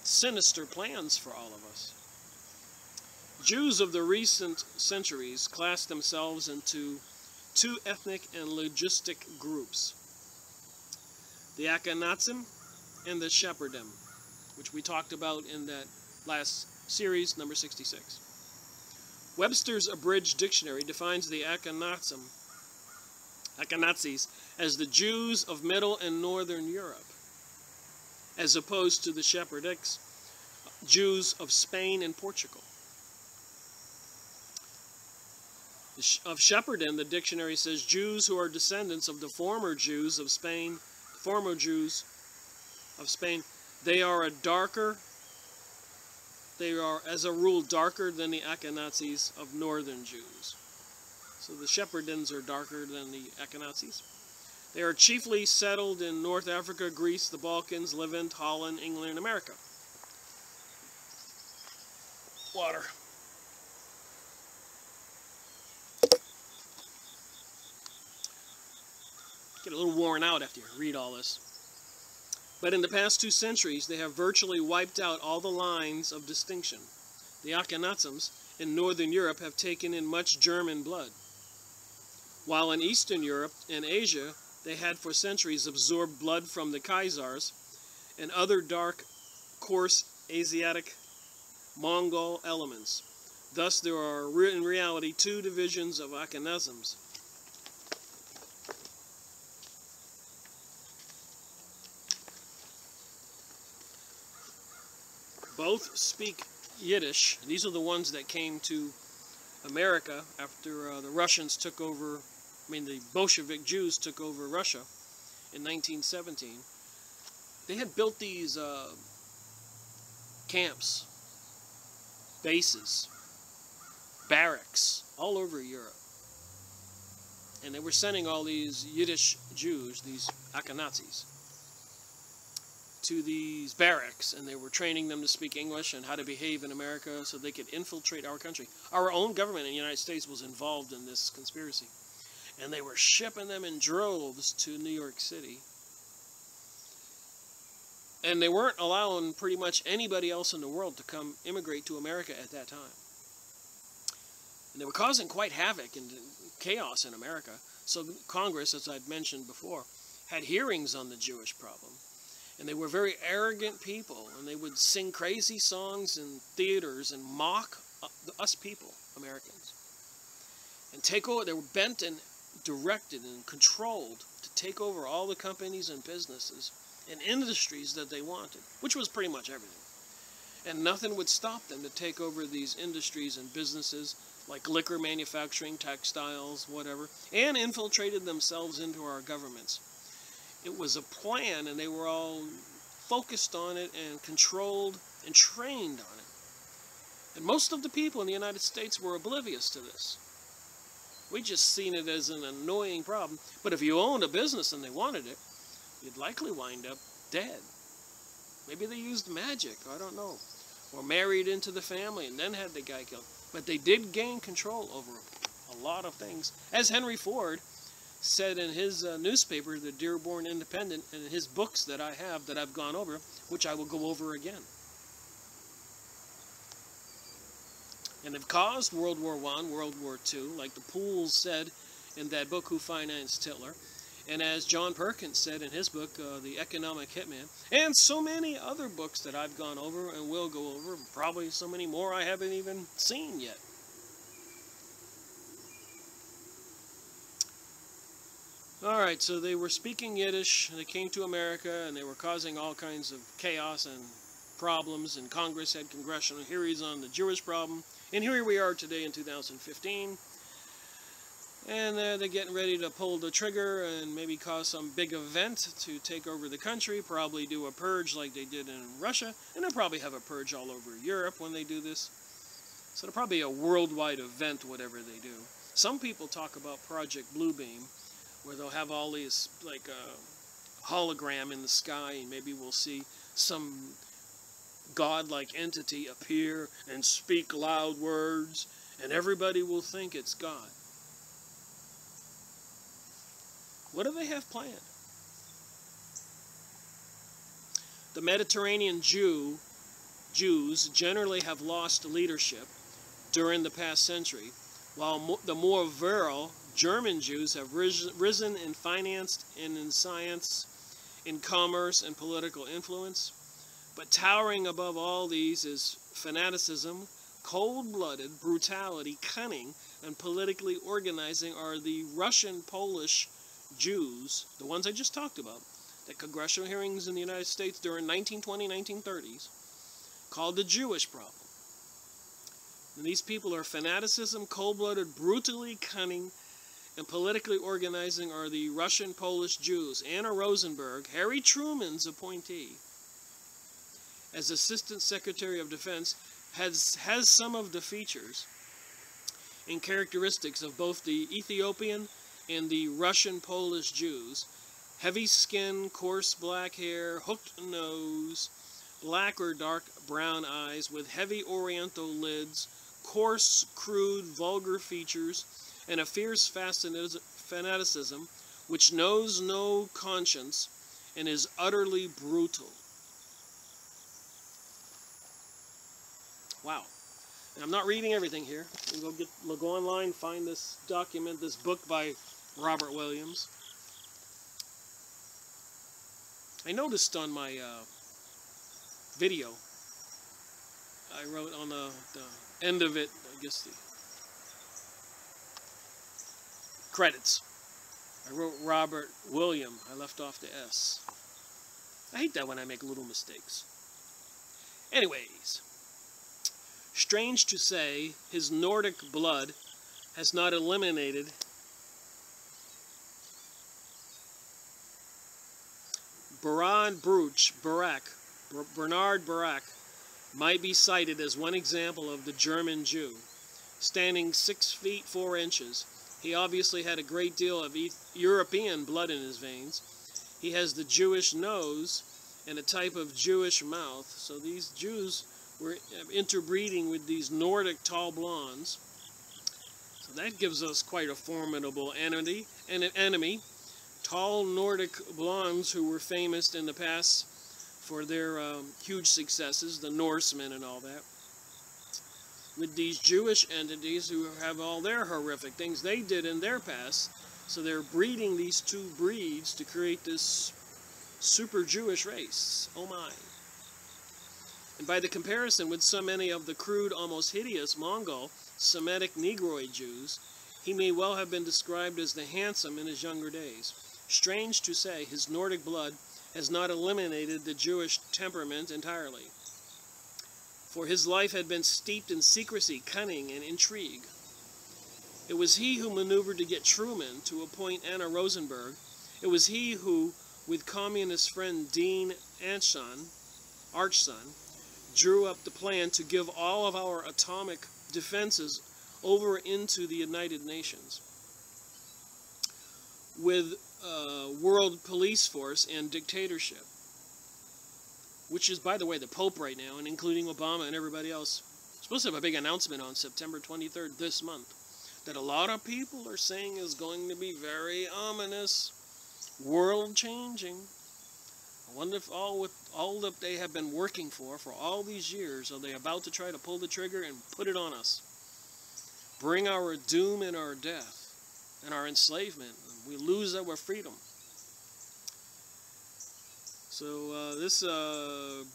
sinister plans for all of us. Jews of the recent centuries classed themselves into two ethnic and logistic groups: the Ashkenazim and the Sephardim, which we talked about in that last series, number 66. Webster's Abridged Dictionary defines the Ashkenazis as the Jews of Middle and Northern Europe, as opposed to the Sephardics, Jews of Spain and Portugal. Of Sephardim, the dictionary says Jews who are descendants of the former Jews of Spain, they are as a rule darker than the Ashkenazis of northern Jews. So the Sephardims are darker than the Ashkenazis. They are chiefly settled in North Africa, Greece, the Balkans, Levant, Holland, England, and America. Water. Get a little worn out after you read all this. But in the past 2 centuries, they have virtually wiped out all the lines of distinction. The Ashkenazims in Northern Europe have taken in much German blood, while in Eastern Europe and Asia, they had for centuries absorbed blood from the Khazars and other dark, coarse Asiatic Mongol elements. Thus, there are in reality 2 divisions of Ashkenazims. Both speak Yiddish. These are the ones that came to America after the Russians took over, the Bolshevik Jews took over Russia in 1917. They had built these camps, bases, barracks all over Europe. And they were sending all these Yiddish Jews, these Ashkenazis. to these barracks, and they were training them to speak English and how to behave in America so they could infiltrate our country. Our own government in the United States was involved in this conspiracy, and they were shipping them in droves to New York City. And they weren't allowing pretty much anybody else in the world to come immigrate to America at that time. And they were causing quite havoc and chaos in America. So Congress, as I'd mentioned before, had hearings on the Jewish problem. And they were very arrogant people, and they would sing crazy songs in theaters and mock us people, Americans. And take over, they were bent and directed and controlled to take over all the companies and businesses and industries that they wanted, which was pretty much everything. And nothing would stop them to take over these industries and businesses like liquor manufacturing, textiles, whatever, and infiltrated themselves into our governments. It was a plan, and they were all focused on it and controlled and trained on it. And most of the people in the United States were oblivious to this. We just seen it as an annoying problem. But if you owned a business and they wanted it, you'd likely wind up dead. Maybe they used magic, I don't know. Or married into the family and then had the guy killed. But they did gain control over a lot of things. As Henry Ford said in his newspaper, the Dearborn Independent, and in his books that I have that I've gone over, which I will go over again. And have caused World War I, World War II, like the Pools said in that book, Who Financed Hitler. And as John Perkins said in his book, The Economic Hitman, and so many other books that I've gone over and will go over, probably so many more I haven't even seen yet. Alright, so they were speaking Yiddish, and they came to America, and they were causing all kinds of chaos and problems, and Congress had congressional hearings on the Jewish problem, and here we are today in 2015. And they're getting ready to pull the trigger and maybe cause some big event to take over the country, probably do a purge like they did in Russia, and they'll probably have a purge all over Europe when they do this. So it'll probably be a worldwide event, whatever they do. Some people talk about Project Bluebeam, where they'll have all these, like a hologram in the sky, and maybe we'll see some godlike entity appear and speak loud words, and everybody will think it's God. What do they have planned? The Mediterranean Jews generally have lost leadership during the past century, while the more virile German Jews have risen in finance and in science, in commerce and political influence. But towering above all these is fanaticism, cold-blooded brutality, cunning, and politically organizing are the Russian, Polish Jews, the ones I just talked about, the congressional hearings in the United States during 1920, 1930s, called the Jewish problem. And these people are fanaticism, cold-blooded, brutally cunning, and politically organizing are the Russian, Polish Jews. Anna Rosenberg, Harry Truman's appointee, as Assistant Secretary of Defense, has some of the features and characteristics of both the Ethiopian and the Russian Polish Jews. Heavy skin, coarse black hair, hooked nose, black or dark brown eyes with heavy oriental lids, coarse, crude, vulgar features, and a fierce fanaticism which knows no conscience and is utterly brutal. Wow. And I'm not reading everything here. We'll go online, find this document, this book by Robert Williams. I noticed on my video, I wrote on the end of it, I guess the credits, I wrote Robert William. I left off the S. I hate that when I make little mistakes. Anyways, strange to say, his Nordic blood has not eliminated Bernard Barak might be cited as one example of the German Jew. Standing 6 feet 4 inches, he obviously had a great deal of European blood in his veins. He has the Jewish nose and a type of Jewish mouth. So these Jews were interbreeding with these Nordic tall blondes. So that gives us quite a formidable enemy. Tall Nordic blondes who were famous in the past for their huge successes, the Norsemen and all that. With these Jewish entities who have all their horrific things they did in their past. So they're breeding these two breeds to create this super Jewish race. Oh my. And by the comparison with so many of the crude, almost hideous Mongol, Semitic Negroid Jews, he may well have been described as the handsome in his younger days. Strange to say, his Nordic blood has not eliminated the Jewish temperament entirely. For his life had been steeped in secrecy, cunning, and intrigue. It was he who maneuvered to get Truman to appoint Anna Rosenberg. It was he who, with communist friend Dean Archson, drew up the plan to give all of our atomic defenses over into the United Nations. With world police force and dictatorship, which is, by the way, the Pope right now, and including Obama and everybody else, supposed to have a big announcement on September 23rd this month that a lot of people are saying is going to be very ominous, world-changing. I wonder if all that they have been working for all these years, are they about to try to pull the trigger and put it on us? Bring our doom and our death and our enslavement. We lose our freedom. So this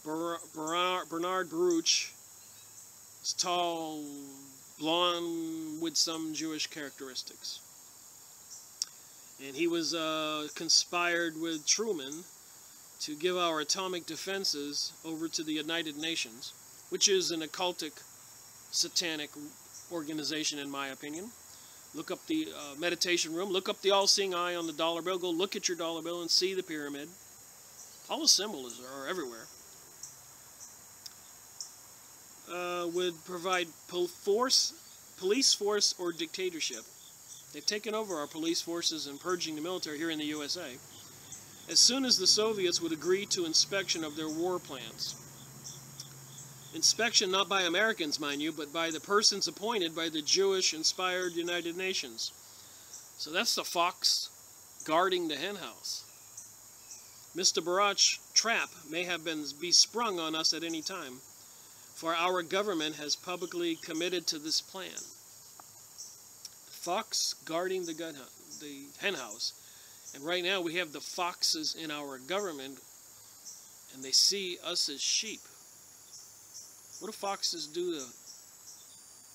Bernard Baruch is tall, blonde, with some Jewish characteristics. And he was conspired with Truman to give our atomic defenses over to the United Nations, which is an occultic, satanic organization in my opinion. Look up the meditation room, look up the all-seeing eye on the dollar bill, go look at your dollar bill and see the pyramid. All the symbols are everywhere. Would provide police force or dictatorship. They've taken over our police forces and purging the military here in the USA. As soon as the Soviets would agree to inspection of their war plans. Inspection not by Americans, mind you, but by the persons appointed by the Jewish-inspired United Nations. So that's the fox guarding the henhouse. Mr. Barach's trap may have be sprung on us at any time, for our government has publicly committed to this plan. The fox guarding the henhouse. And right now we have the foxes in our government, and they see us as sheep. What do foxes do to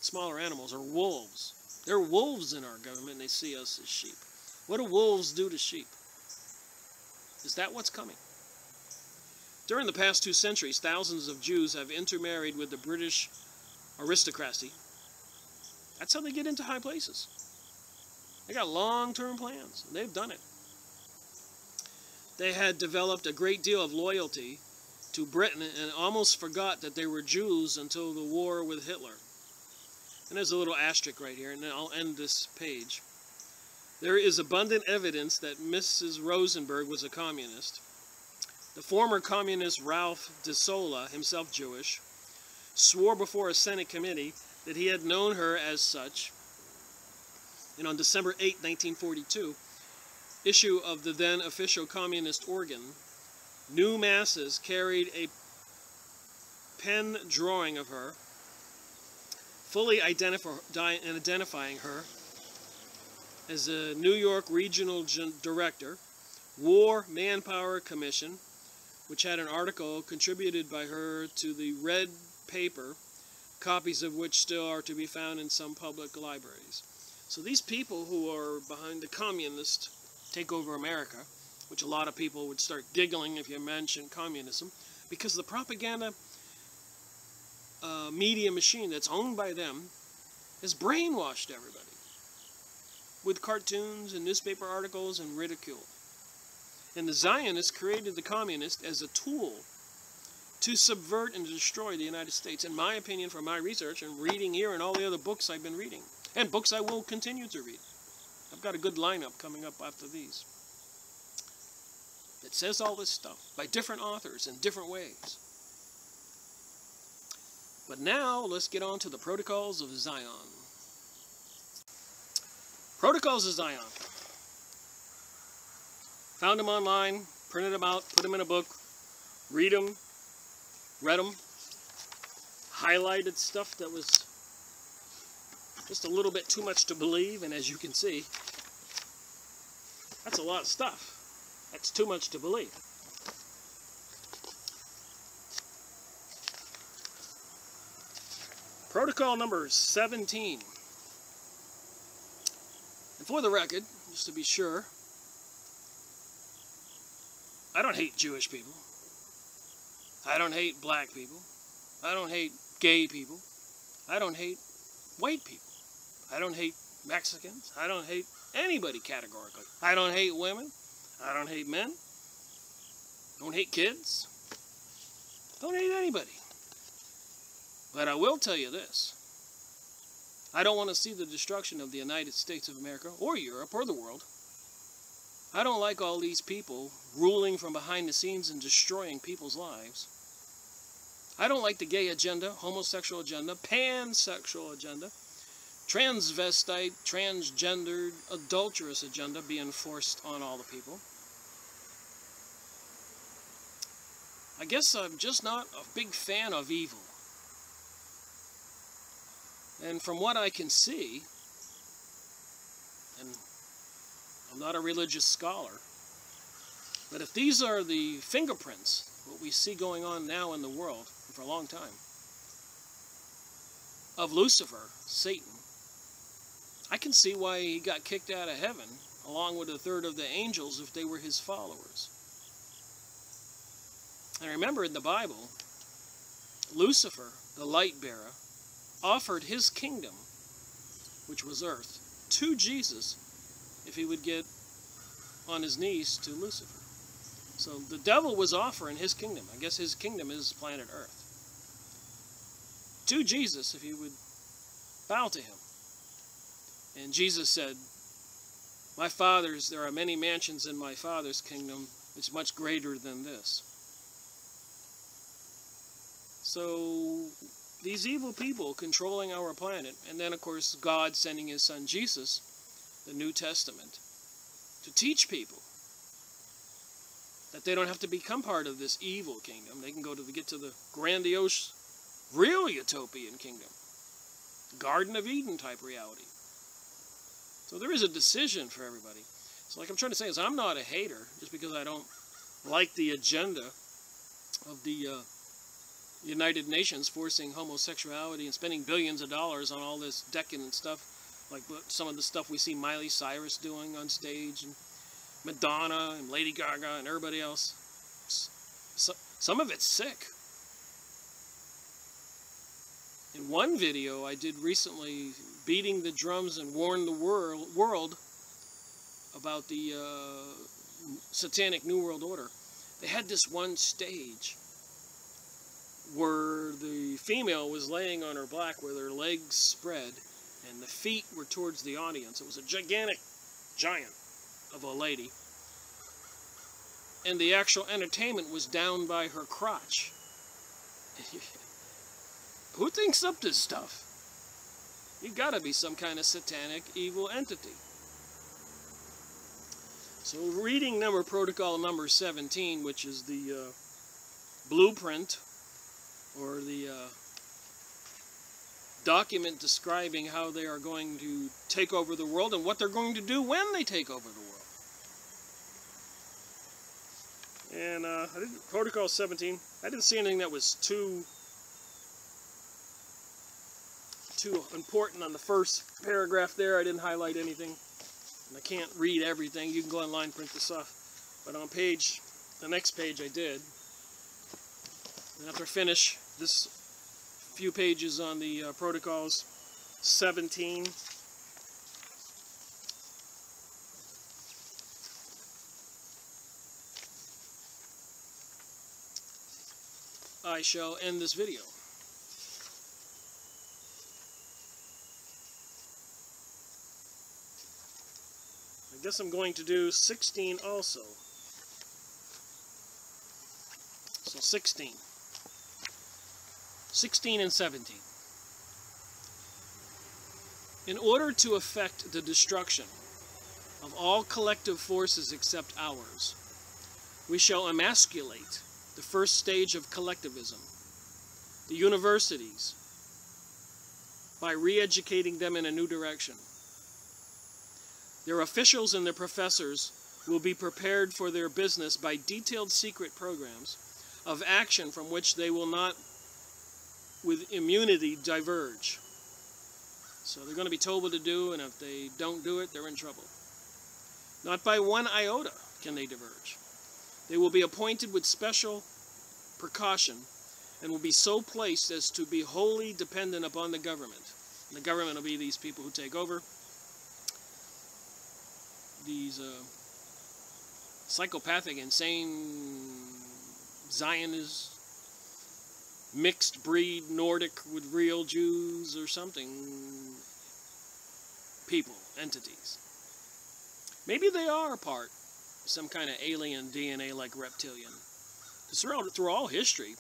smaller animals, or wolves? There are wolves in our government, and they see us as sheep. What do wolves do to sheep? Is that what's coming? During the past 2 centuries, thousands of Jews have intermarried with the British aristocracy. That's how they get into high places. They got long-term plans, and they've done it. They had developed a great deal of loyalty to Britain and almost forgot that they were Jews until the war with Hitler. And there's a little asterisk right here, and then I'll end this page. There is abundant evidence that Mrs. Rosenberg was a communist. The former communist Ralph de Sola, himself Jewish, swore before a Senate committee that he had known her as such. And on December 8, 1942, issue of the then official communist organ, New Masses carried a pen drawing of her, fully identifying her as a New York Regional Director, War Manpower Commission, which had an article contributed by her to the Red Paper, copies of which still are to be found in some public libraries. So these people who are behind the communist takeover America, which a lot of people would start giggling if you mention communism, because the propaganda media machine that's owned by them has brainwashed everybody with cartoons and newspaper articles and ridicule. And the Zionists created the communist as a tool to subvert and destroy the United States, in my opinion, from my research and reading here and all the other books I've been reading, and books I will continue to read. I've got a good lineup coming up after these. that says all this stuff by different authors in different ways. But now, let's get on to the Protocols of Zion. Protocols of Zion. Found them online, printed them out, put them in a book, read them, read them, highlighted stuff that was just a little bit too much to believe, and as you can see, that's a lot of stuff. That's too much to believe. Protocol number 17. And for the record, just to be sure, I don't hate Jewish people. I don't hate black people. I don't hate gay people. I don't hate white people. I don't hate Mexicans. I don't hate anybody categorically. I don't hate women. I don't hate men. Don't hate kids. Don't hate anybody. But I will tell you this. I don't want to see the destruction of the United States of America or Europe or the world. I don't like all these people ruling from behind the scenes and destroying people's lives. I don't like the gay agenda, homosexual agenda, pansexual agenda, transvestite, transgendered, adulterous agenda being forced on all the people. I guess I'm just not a big fan of evil. And from what I can see, and I'm not a religious scholar, but if these are the fingerprints, what we see going on now in the world, for a long time, of Lucifer, Satan, I can see why he got kicked out of heaven, along with a third of the angels, if they were his followers. And remember in the Bible, Lucifer, the light bearer, offered his kingdom, which was earth, to Jesus if he would get on his knees to Lucifer. So the devil was offering his kingdom. I guess his kingdom is planet Earth. To Jesus if he would bow to him. And Jesus said, there are many mansions in my Father's kingdom. It's much greater than this. So these evil people controlling our planet, and then of course God sending his son Jesus, the New Testament, to teach people that they don't have to become part of this evil kingdom. They can get to the grandiose, real utopian kingdom. Garden of Eden type reality. So there is a decision for everybody. So like I'm trying to say is I'm not a hater just because I don't like the agenda of the United Nations forcing homosexuality and spending billions of dollars on all this decadent stuff, like some of the stuff we see Miley Cyrus doing on stage, and Madonna and Lady Gaga and everybody else. Some of it's sick. In one video I did recently, beating the drums and warn the world about the satanic New World Order, they had this one stage where the female was laying on her back with her legs spread and the feet were towards the audience. It was a giant of a lady. And the actual entertainment was down by her crotch. Who thinks up this stuff? You gotta be some kind of satanic evil entity. So reading protocol number 17, which is the blueprint, or the document describing how they are going to take over the world and what they're going to do when they take over the world. And Protocol 17, I didn't see anything that was too important on the first paragraph there. I didn't highlight anything. And I can't read everything. You can go online and print this off. But on the next page I did. And after I finish this few pages on the Protocols 17, I shall end this video. I guess I'm going to do 16 also. So 16. 16 and 17. In order to effect the destruction of all collective forces except ours, we shall emasculate the first stage of collectivism, the universities, by re-educating them in a new direction. Their officials and their professors will be prepared for their business by detailed secret programs of action from which they will not, with immunity, diverge. So they're going to be told what to do, and if they don't do it, they're in trouble. Not by one iota can they diverge. They will be appointed with special precaution and will be so placed as to be wholly dependent upon the government. And the government will be these people who take over, these psychopathic, insane Zionists, mixed breed Nordic with real Jews or something, people, entities. Maybe they are part of some kind of alien DNA like reptilian. Because through all history,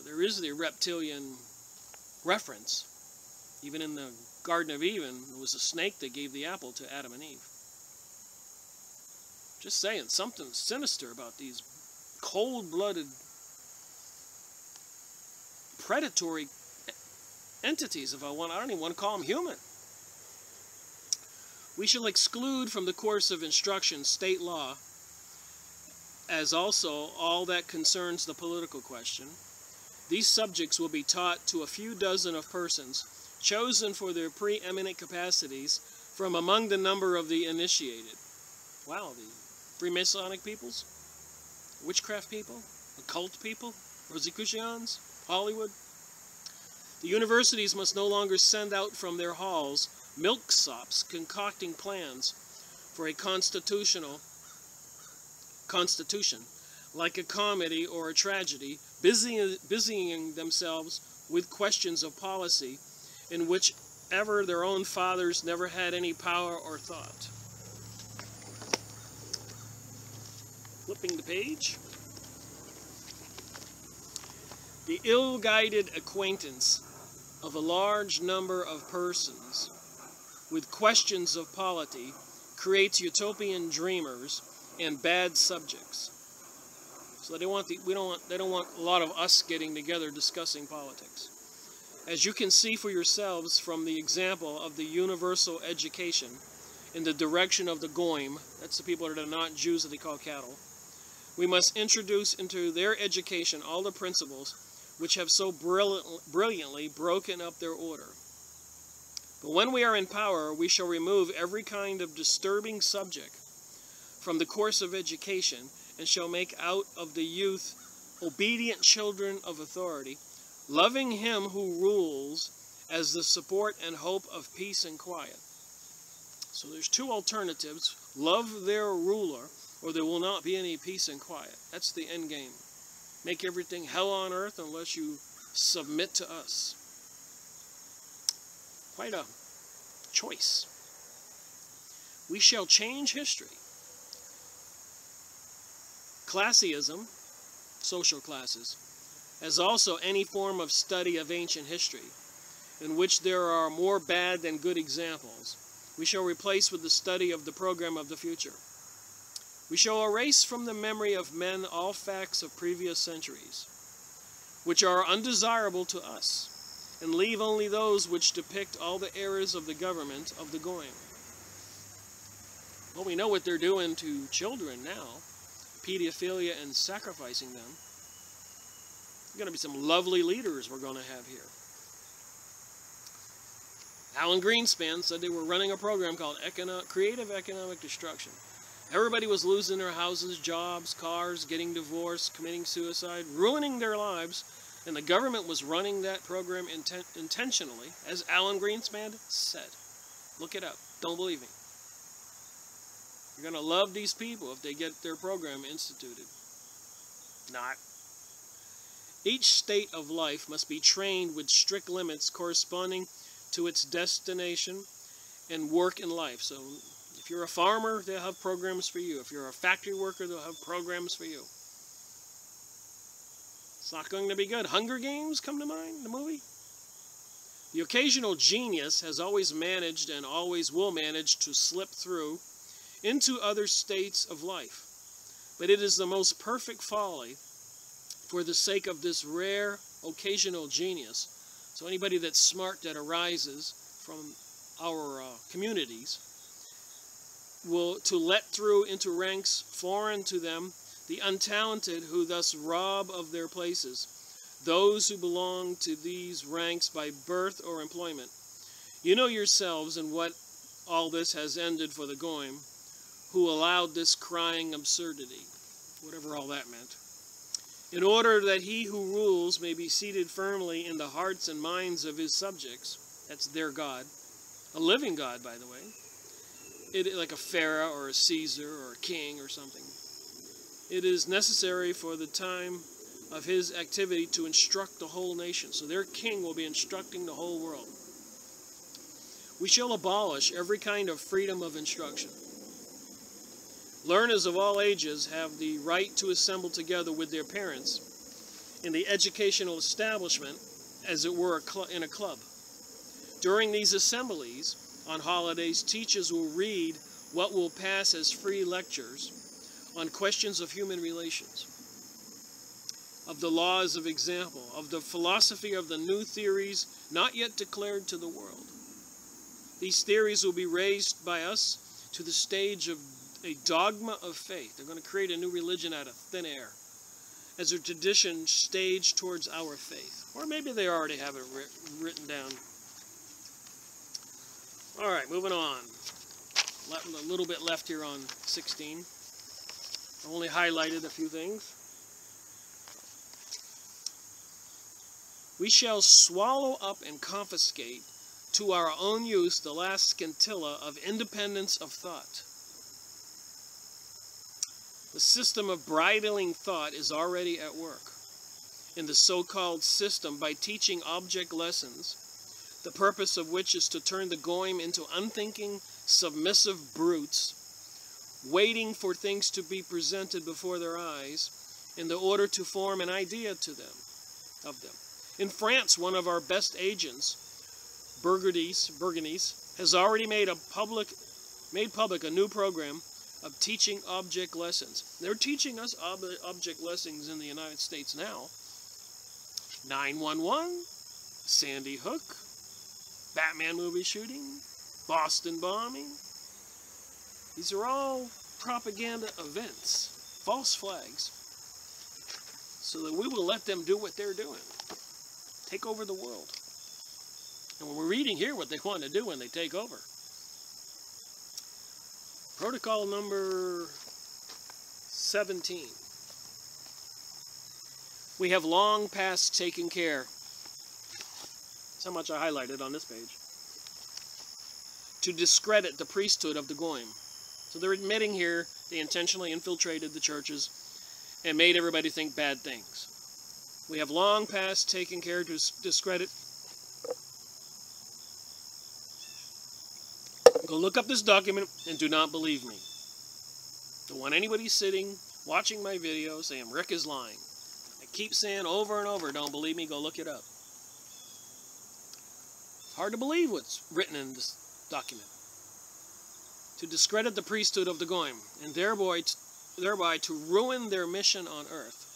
there is the reptilian reference. Even in the Garden of Eden, it was a snake that gave the apple to Adam and Eve. Just saying, something sinister about these cold-blooded, predatory entities, I don't even want to call them human. We shall exclude from the course of instruction state law, as also all that concerns the political question. These subjects will be taught to a few dozen of persons, chosen for their preeminent capacities from among the number of the initiated. Wow, the Freemasonic peoples? Witchcraft people? Occult people? Rosicrucians? Hollywood? The universities must no longer send out from their halls milksops concocting plans for a constitution, like a comedy or a tragedy, busying themselves with questions of policy in which ever their own fathers never had any power or thought. Flipping the page. The ill-guided acquaintance of a large number of persons with questions of polity creates utopian dreamers and bad subjects. So they don't want a lot of us getting together discussing politics. As you can see for yourselves from the example of the universal education in the direction of the Goyim, that's the people that are not Jews that they call cattle, we must introduce into their education all the principles which have so brilliantly broken up their order. But when we are in power, we shall remove every kind of disturbing subject from the course of education and shall make out of the youth obedient children of authority, loving him who rules as the support and hope of peace and quiet. So there's two alternatives. Love their ruler, or there will not be any peace and quiet. That's the end game. Make everything hell on earth unless you submit to us. Quite a choice. We shall change history. Classism, social classes, as also any form of study of ancient history, in which there are more bad than good examples, we shall replace with the study of the program of the future. We shall erase from the memory of men all facts of previous centuries, which are undesirable to us, and leave only those which depict all the errors of the government of the Goyim. Well, we know what they're doing to children now, pedophilia and sacrificing them. There's going to be some lovely leaders we're going to have here. Alan Greenspan said they were running a program called Creative Economic Destruction. Everybody was losing their houses, jobs, cars, getting divorced, committing suicide, ruining their lives, and the government was running that program intentionally, as Alan Greenspan said. Look it up. Don't believe me. You're going to love these people if they get their program instituted. Not. Each state of life must be trained with strict limits corresponding to its destination and work in life. So if you're a farmer, they'll have programs for you. If you're a factory worker, they'll have programs for you. It's not going to be good. Hunger Games come to mind, the movie? The occasional genius has always managed and always will manage to slip through into other states of life. But it is the most perfect folly for the sake of this rare occasional genius. So anybody that's smart that arises from our communities will to let through into ranks foreign to them the untalented who thus rob of their places those who belong to these ranks by birth or employment. You know yourselves in what all this has ended for the goyim, who allowed this crying absurdity, whatever all that meant, in order that he who rules may be seated firmly in the hearts and minds of his subjects. That's their God, a living God, by the way, like a pharaoh or a Caesar or a king or something. It is necessary for the time of his activity to instruct the whole nation. So their king will be instructing the whole world. We shall abolish every kind of freedom of instruction. Learners of all ages have the right to assemble together with their parents in the educational establishment, as it were in a club. During these assemblies, on holidays, teachers will read what will pass as free lectures on questions of human relations, of the laws of example, of the philosophy of the new theories not yet declared to the world. These theories will be raised by us to the stage of a dogma of faith. They're going to create a new religion out of thin air as a tradition staged towards our faith. Or maybe they already have it written down. All right, moving on. A little bit left here on 16. I only highlighted a few things. We shall swallow up and confiscate to our own use the last scintilla of independence of thought. The system of bridling thought is already at work in the so-called system by teaching object lessons, the purpose of which is to turn the goyim into unthinking, submissive brutes, waiting for things to be presented before their eyes in the order to form an idea of them. In France, one of our best agents, Burgundies, has already made public a new program of teaching object lessons. They're teaching us object lessons in the United States now. 9/11, Sandy Hook, Batman movie shooting, Boston bombing. These are all propaganda events, false flags, so that we will let them do what they're doing. Take over the world. And we're reading here what they want to do when they take over. Protocol number 17. We have long past taken care. That's how much I highlighted on this page. To discredit the priesthood of the goyim. So they're admitting here they intentionally infiltrated the churches and made everybody think bad things. We have long past taken care to discredit. Go look up this document and do not believe me. Don't want anybody sitting, watching my video saying Rick is lying. I keep saying over and over, don't believe me, go look it up. It's hard to believe what's written in this document. To discredit the priesthood of the goyim, and thereby to ruin their mission on earth,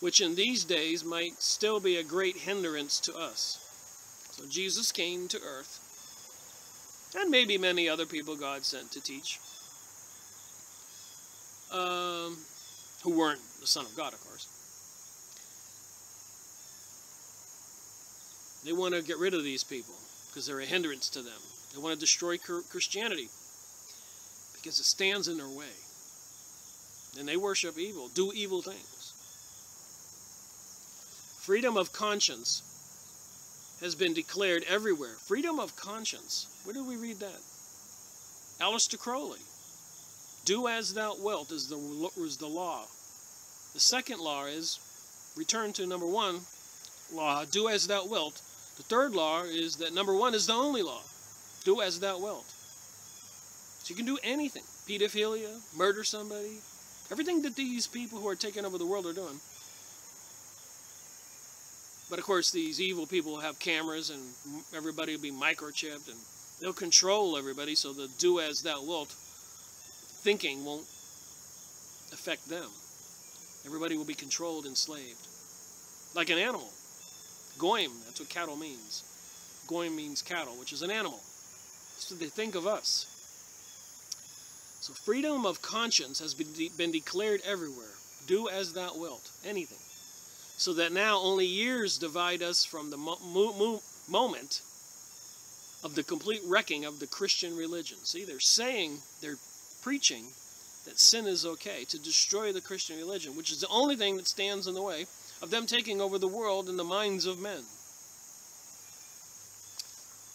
which in these days might still be a great hindrance to us. So Jesus came to earth, and maybe many other people God sent to teach, who weren't the Son of God, of course. They want to get rid of these people because they're a hindrance to them. They want to destroy Christianity because it stands in their way. And they worship evil, do evil things. Freedom of conscience has been declared everywhere. Freedom of conscience. Where did we read that? Aleister Crowley. Do as thou wilt is the law. The second law is, return to number one law, do as thou wilt. The third law is that number one is the only law. Do as thou wilt. So you can do anything. Pedophilia, murder somebody. Everything that these people who are taking over the world are doing. But of course, these evil people will have cameras, and everybody will be microchipped, and they'll control everybody, so the do as thou wilt thinking won't affect them. Everybody will be controlled, enslaved. Like an animal. Goyim, that's what cattle means. Goyim means cattle, which is an animal. So they think of us. So freedom of conscience has been declared everywhere. Do as thou wilt. Anything. So that now only years divide us from the moment of the complete wrecking of the Christian religion. See, they're preaching that sin is okay, to destroy the Christian religion, which is the only thing that stands in the way of them taking over the world in the minds of men.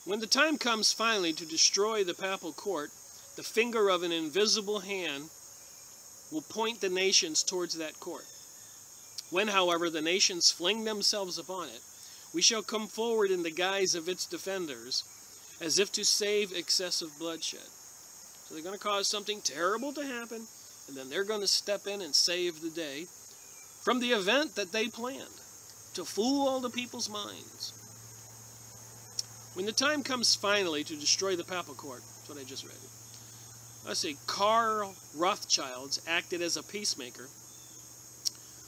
When the time comes finally to destroy the papal court, the finger of an invisible hand will point the nations towards that court. When, however, the nations fling themselves upon it, we shall come forward in the guise of its defenders, as if to save excessive bloodshed. So they're going to cause something terrible to happen, and then they're going to step in and save the day from the event that they planned, to fool all the people's minds. When the time comes finally to destroy the papal court, that's what I just read. Let's see, Karl Rothschild acted as a peacemaker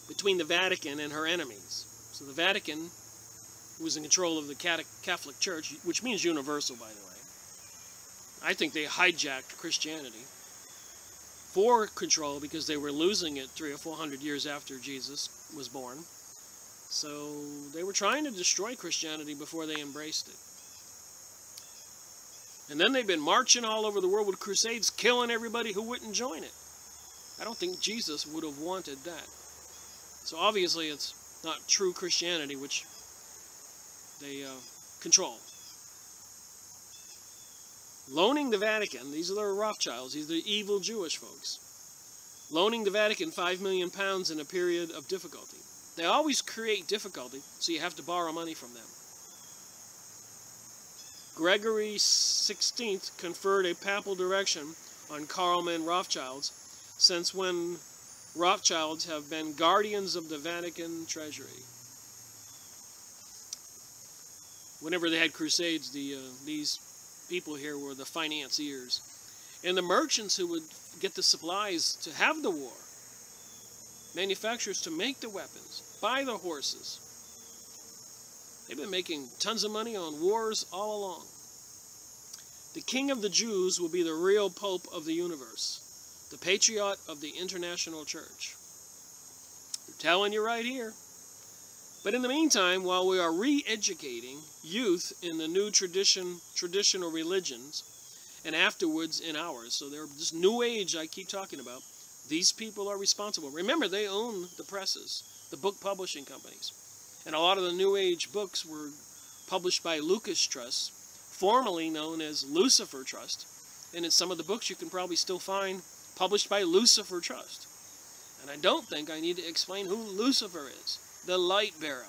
between the Vatican and her enemies. So the Vatican was in control of the Catholic Church, which means universal, by the way. I think they hijacked Christianity for control because they were losing it 300 or 400 years after Jesus was born. So they were trying to destroy Christianity before they embraced it. And then they've been marching all over the world with crusades, killing everybody who wouldn't join it. I don't think Jesus would have wanted that. So obviously it's not true Christianity, which they control. Loaning the Vatican, these are the Rothschilds, these are the evil Jewish folks. Loaning the Vatican £5 million in a period of difficulty. They always create difficulty, so you have to borrow money from them. Gregory XVI conferred a papal direction on Karlman Rothschilds, since when Rothschilds have been guardians of the Vatican treasury. Whenever they had crusades, these people here were the financiers. And the merchants who would get the supplies to have the war. Manufacturers to make the weapons, buy the horses. They've been making tons of money on wars all along. The King of the Jews will be the real Pope of the universe, the patriot of the international church. They're telling you right here. But in the meantime, while we are re-educating youth in the new traditional religions, and afterwards in ours, so they're this new age I keep talking about, these people are responsible. Remember, they own the presses, the book publishing companies. And a lot of the new age books were published by Lucas Trust, formerly known as Lucifer Trust. And in some of the books you can probably still find published by Lucifer Trust. And I don't think I need to explain who Lucifer is. The light bearer.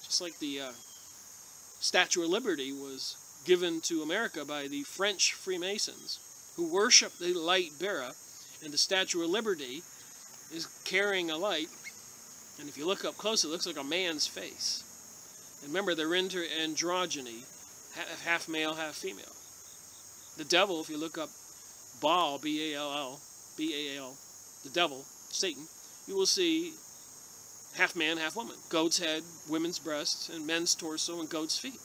Just like the Statue of Liberty was given to America by the French Freemasons, who worship the light bearer, and the Statue of Liberty is carrying a light, and if you look up close, it looks like a man's face. And remember, they're into androgyny, half male, half female. The devil, if you look up Baal, B-A-L-L, B-A-L, the devil, Satan, you will see half man, half woman. Goat's head, women's breasts, and men's torso, and goat's feet.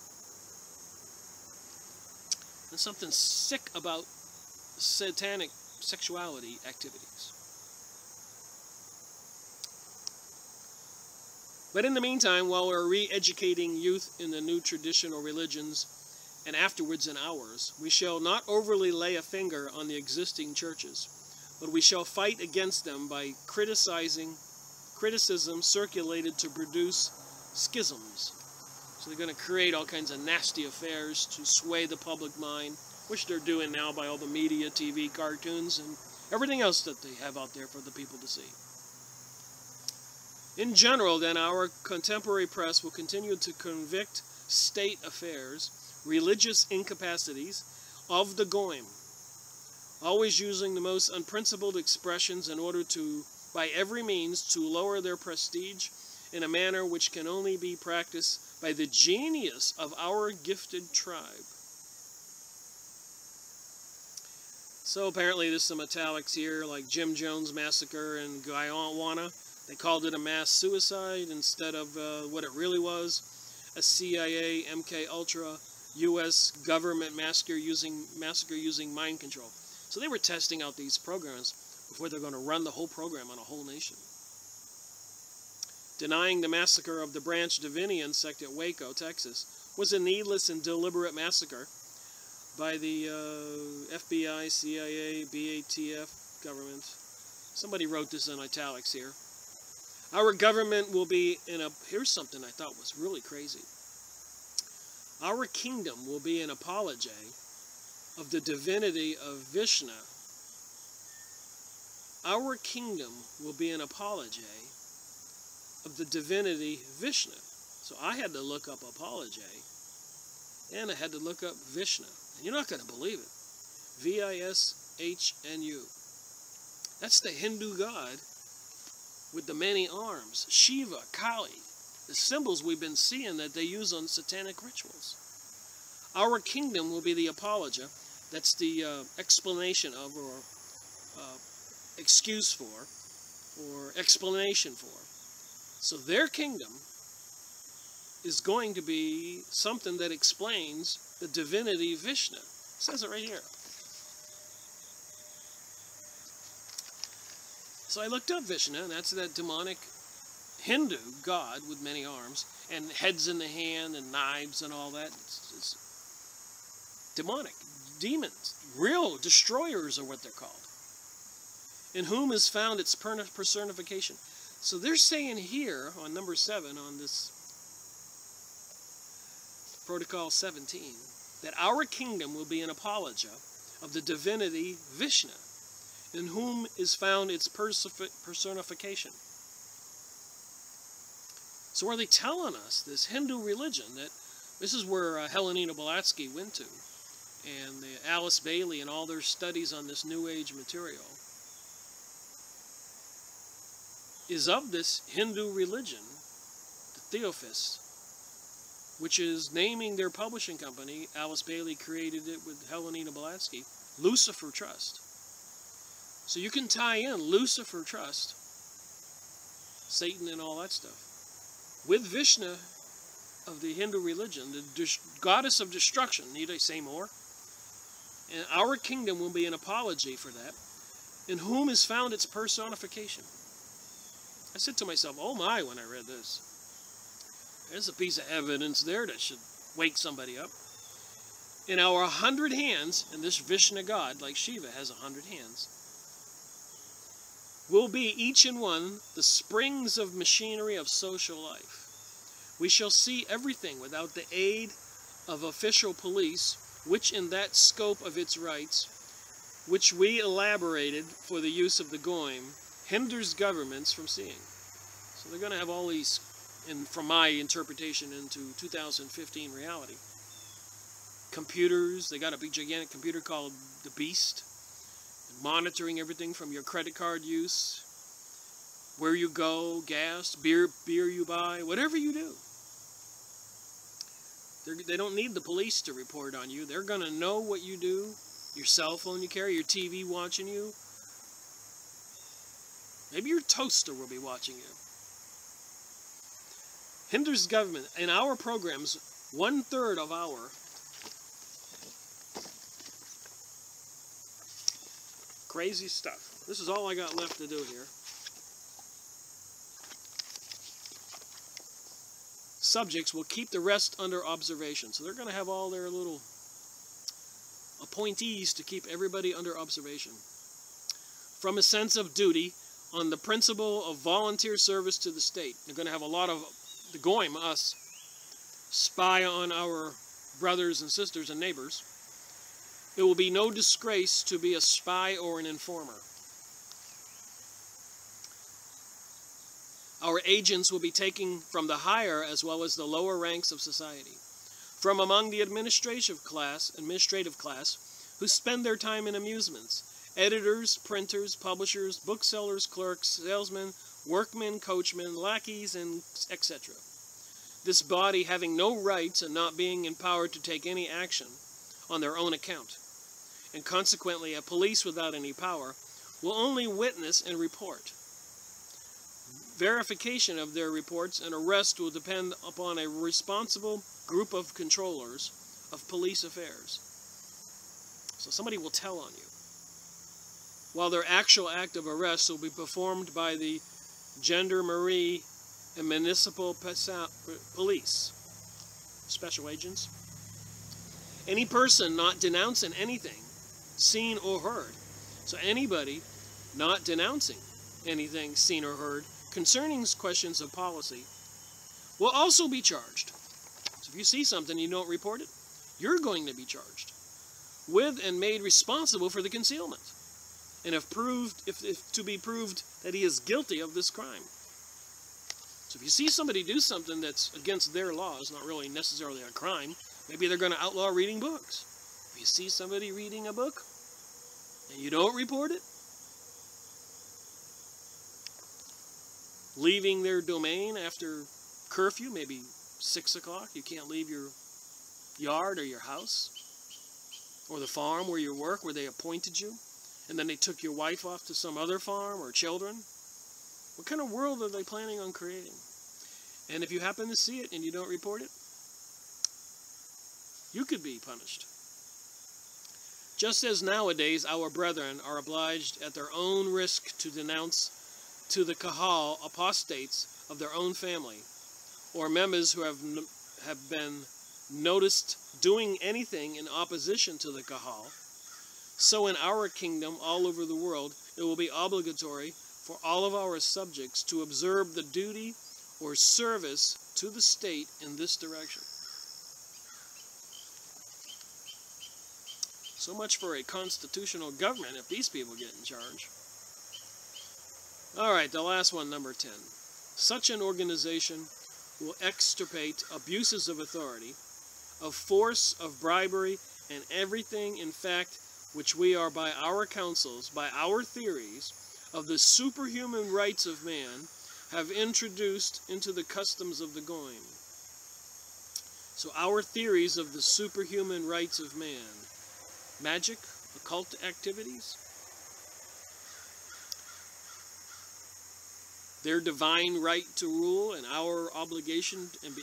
There's something sick about satanic sexuality activities. But in the meantime, while we're re-educating youth in the new traditional religions, and afterwards in ours, we shall not overly lay a finger on the existing churches, but we shall fight against them by criticism circulated to produce schisms. So they're going to create all kinds of nasty affairs to sway the public mind, which they're doing now by all the media, TV, cartoons, and everything else that they have out there for the people to see. In general, then, our contemporary press will continue to convict state affairs, religious incapacities of the goyim, always using the most unprincipled expressions in order to, by every means, to lower their prestige in a manner which can only be practiced by the genius of our gifted tribe. So apparently there's some italics here, like Jim Jones massacre in Guyana. They called it a mass suicide instead of what it really was, a CIA, MK-Ultra, U.S. government massacre using mind control. So they were testing out these programs before they're going to run the whole program on a whole nation. Denying the massacre of the Branch Davidian sect at Waco, Texas, was a needless and deliberate massacre by the FBI, CIA, BATF government. Somebody wrote this in italics here. Our government will be in a... Here's something I thought was really crazy. Our kingdom will be an apology of the divinity of Vishnu. Our kingdom will be an apology of the divinity Vishnu. So I had to look up apology, and I had to look up Vishnu. And you're not going to believe it. V-I-S-H-N-U. That's the Hindu god with the many arms. Shiva, Kali. The symbols we've been seeing that they use on satanic rituals. Our kingdom will be the apologia. That's the explanation of, or excuse for, or explanation for. So their kingdom is going to be something that explains the divinity Vishnu. It says it right here. So I looked up Vishnu, and that's that demonic Hindu god with many arms, and heads in the hand, and knives, and all that. It's demonic. Demons. Real destroyers are what they're called. In whom is found its personification. So they're saying here, on number 7, on this Protocol 17, that our kingdom will be an apologia of the divinity Vishnu, in whom is found its personification. So are they telling us, this Hindu religion, that this is where Helena Blavatsky went to, and Alice Bailey and all their studies on this New Age material, is of this Hindu religion, the Theosophists, which is naming their publishing company, Alice Bailey created it with Helena Blavatsky, Lucifer Trust. So you can tie in Lucifer Trust, Satan and all that stuff, with Vishnu of the Hindu religion, the goddess of destruction. Need I say more? And our kingdom will be an apology for that, in whom is found its personification. I said to myself, oh my, when I read this. There's a piece of evidence there that should wake somebody up. In our 100 hands, and this Vishnu god, like Shiva, has 100 hands, will be each and one the springs of machinery of social life. We shall see everything without the aid of official police, which in that scope of its rights, which we elaborated for the use of the goyim, hinders governments from seeing. So they're going to have all these, and from my interpretation into 2015 reality, computers. They got a big gigantic computer called the Beast, monitoring everything from your credit card use, where you go, gas, beer you buy, whatever you do. They don't need the police to report on you. They're going to know what you do, your cell phone you carry, your TV watching you. Maybe your toaster will be watching you. Hinders government. In our programs, 1/3 of our crazy stuff. This is all I got left to do here. Subjects will keep the rest under observation. So they're going to have all their little appointees to keep everybody under observation. From a sense of duty, on the principle of volunteer service to the state. They're going to have a lot of the goyim, us, spy on our brothers and sisters and neighbors. It will be no disgrace to be a spy or an informer. Our agents will be taken from the higher as well as the lower ranks of society, from among the administrative class, who spend their time in amusements, editors, printers, publishers, booksellers, clerks, salesmen, workmen, coachmen, lackeys, and etc. This body having no rights and not being empowered to take any action on their own account, and consequently a police without any power will only witness and report. Verification of their reports and arrest will depend upon a responsible group of controllers of police affairs. So somebody will tell on you, while their actual act of arrest will be performed by the gendarmerie and municipal police, special agents. Any person not denouncing anything seen or heard, so anybody not denouncing anything seen or heard concerning questions of policy will also be charged. So if you see something you don't report it, you're going to be charged with and made responsible for the concealment, and if to be proved that he is guilty of this crime. So if you see somebody do something that's against their laws, not really necessarily a crime, maybe they're going to outlaw reading books. If you see somebody reading a book and you don't report it, leaving their domain after curfew, maybe 6 o'clock, you can't leave your yard or your house or the farm where you work, where they appointed you, and then they took your wife off to some other farm or children. What kind of world are they planning on creating? And if you happen to see it and you don't report it, you could be punished. Just as nowadays our brethren are obliged at their own risk to denounce to the Kahal apostates of their own family, or members who have been noticed doing anything in opposition to the Kahal, so in our kingdom all over the world it will be obligatory for all of our subjects to observe the duty or service to the state in this direction. So much for a constitutional government if these people get in charge. Alright, the last one, number 10. Such an organization will extirpate abuses of authority, of force, of bribery, and everything, in fact, which we are by our counsels, by our theories, of the superhuman rights of man, have introduced into the customs of the going. So our theories of the superhuman rights of man, magic, occult activities, their divine right to rule, and our obligation, and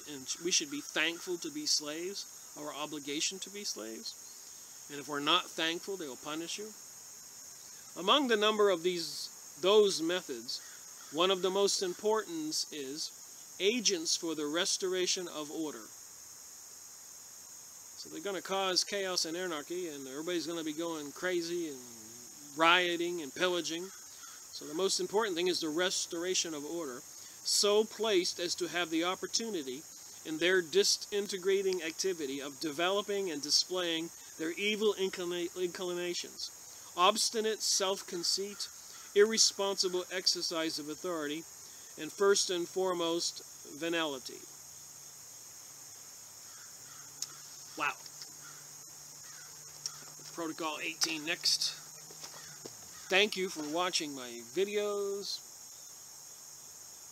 we should be thankful to be slaves, our obligation to be slaves. And if we're not thankful, they will punish you. Among the number of those methods, one of the most important is agents for the restoration of order. So they're going to cause chaos and anarchy, and everybody's going to be going crazy and rioting and pillaging. So the most important thing is the restoration of order, so placed as to have the opportunity in their disintegrating activity of developing and displaying their evil inclinations, obstinate self-conceit, irresponsible exercise of authority, and first and foremost, venality. Wow. Protocol 18 next. Thank you for watching my videos.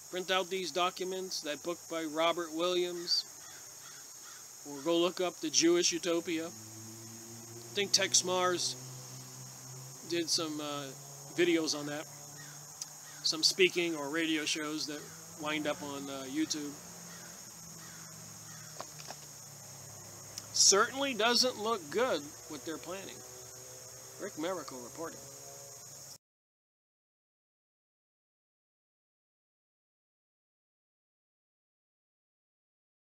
Print out these documents, that book by Robert Williams, or go look up The Jewish Utopia. I think Tex Mars did some videos on that. Some speaking or radio shows that wind up on YouTube. Certainly doesn't look good what they're planning. Rick Miracle reporting.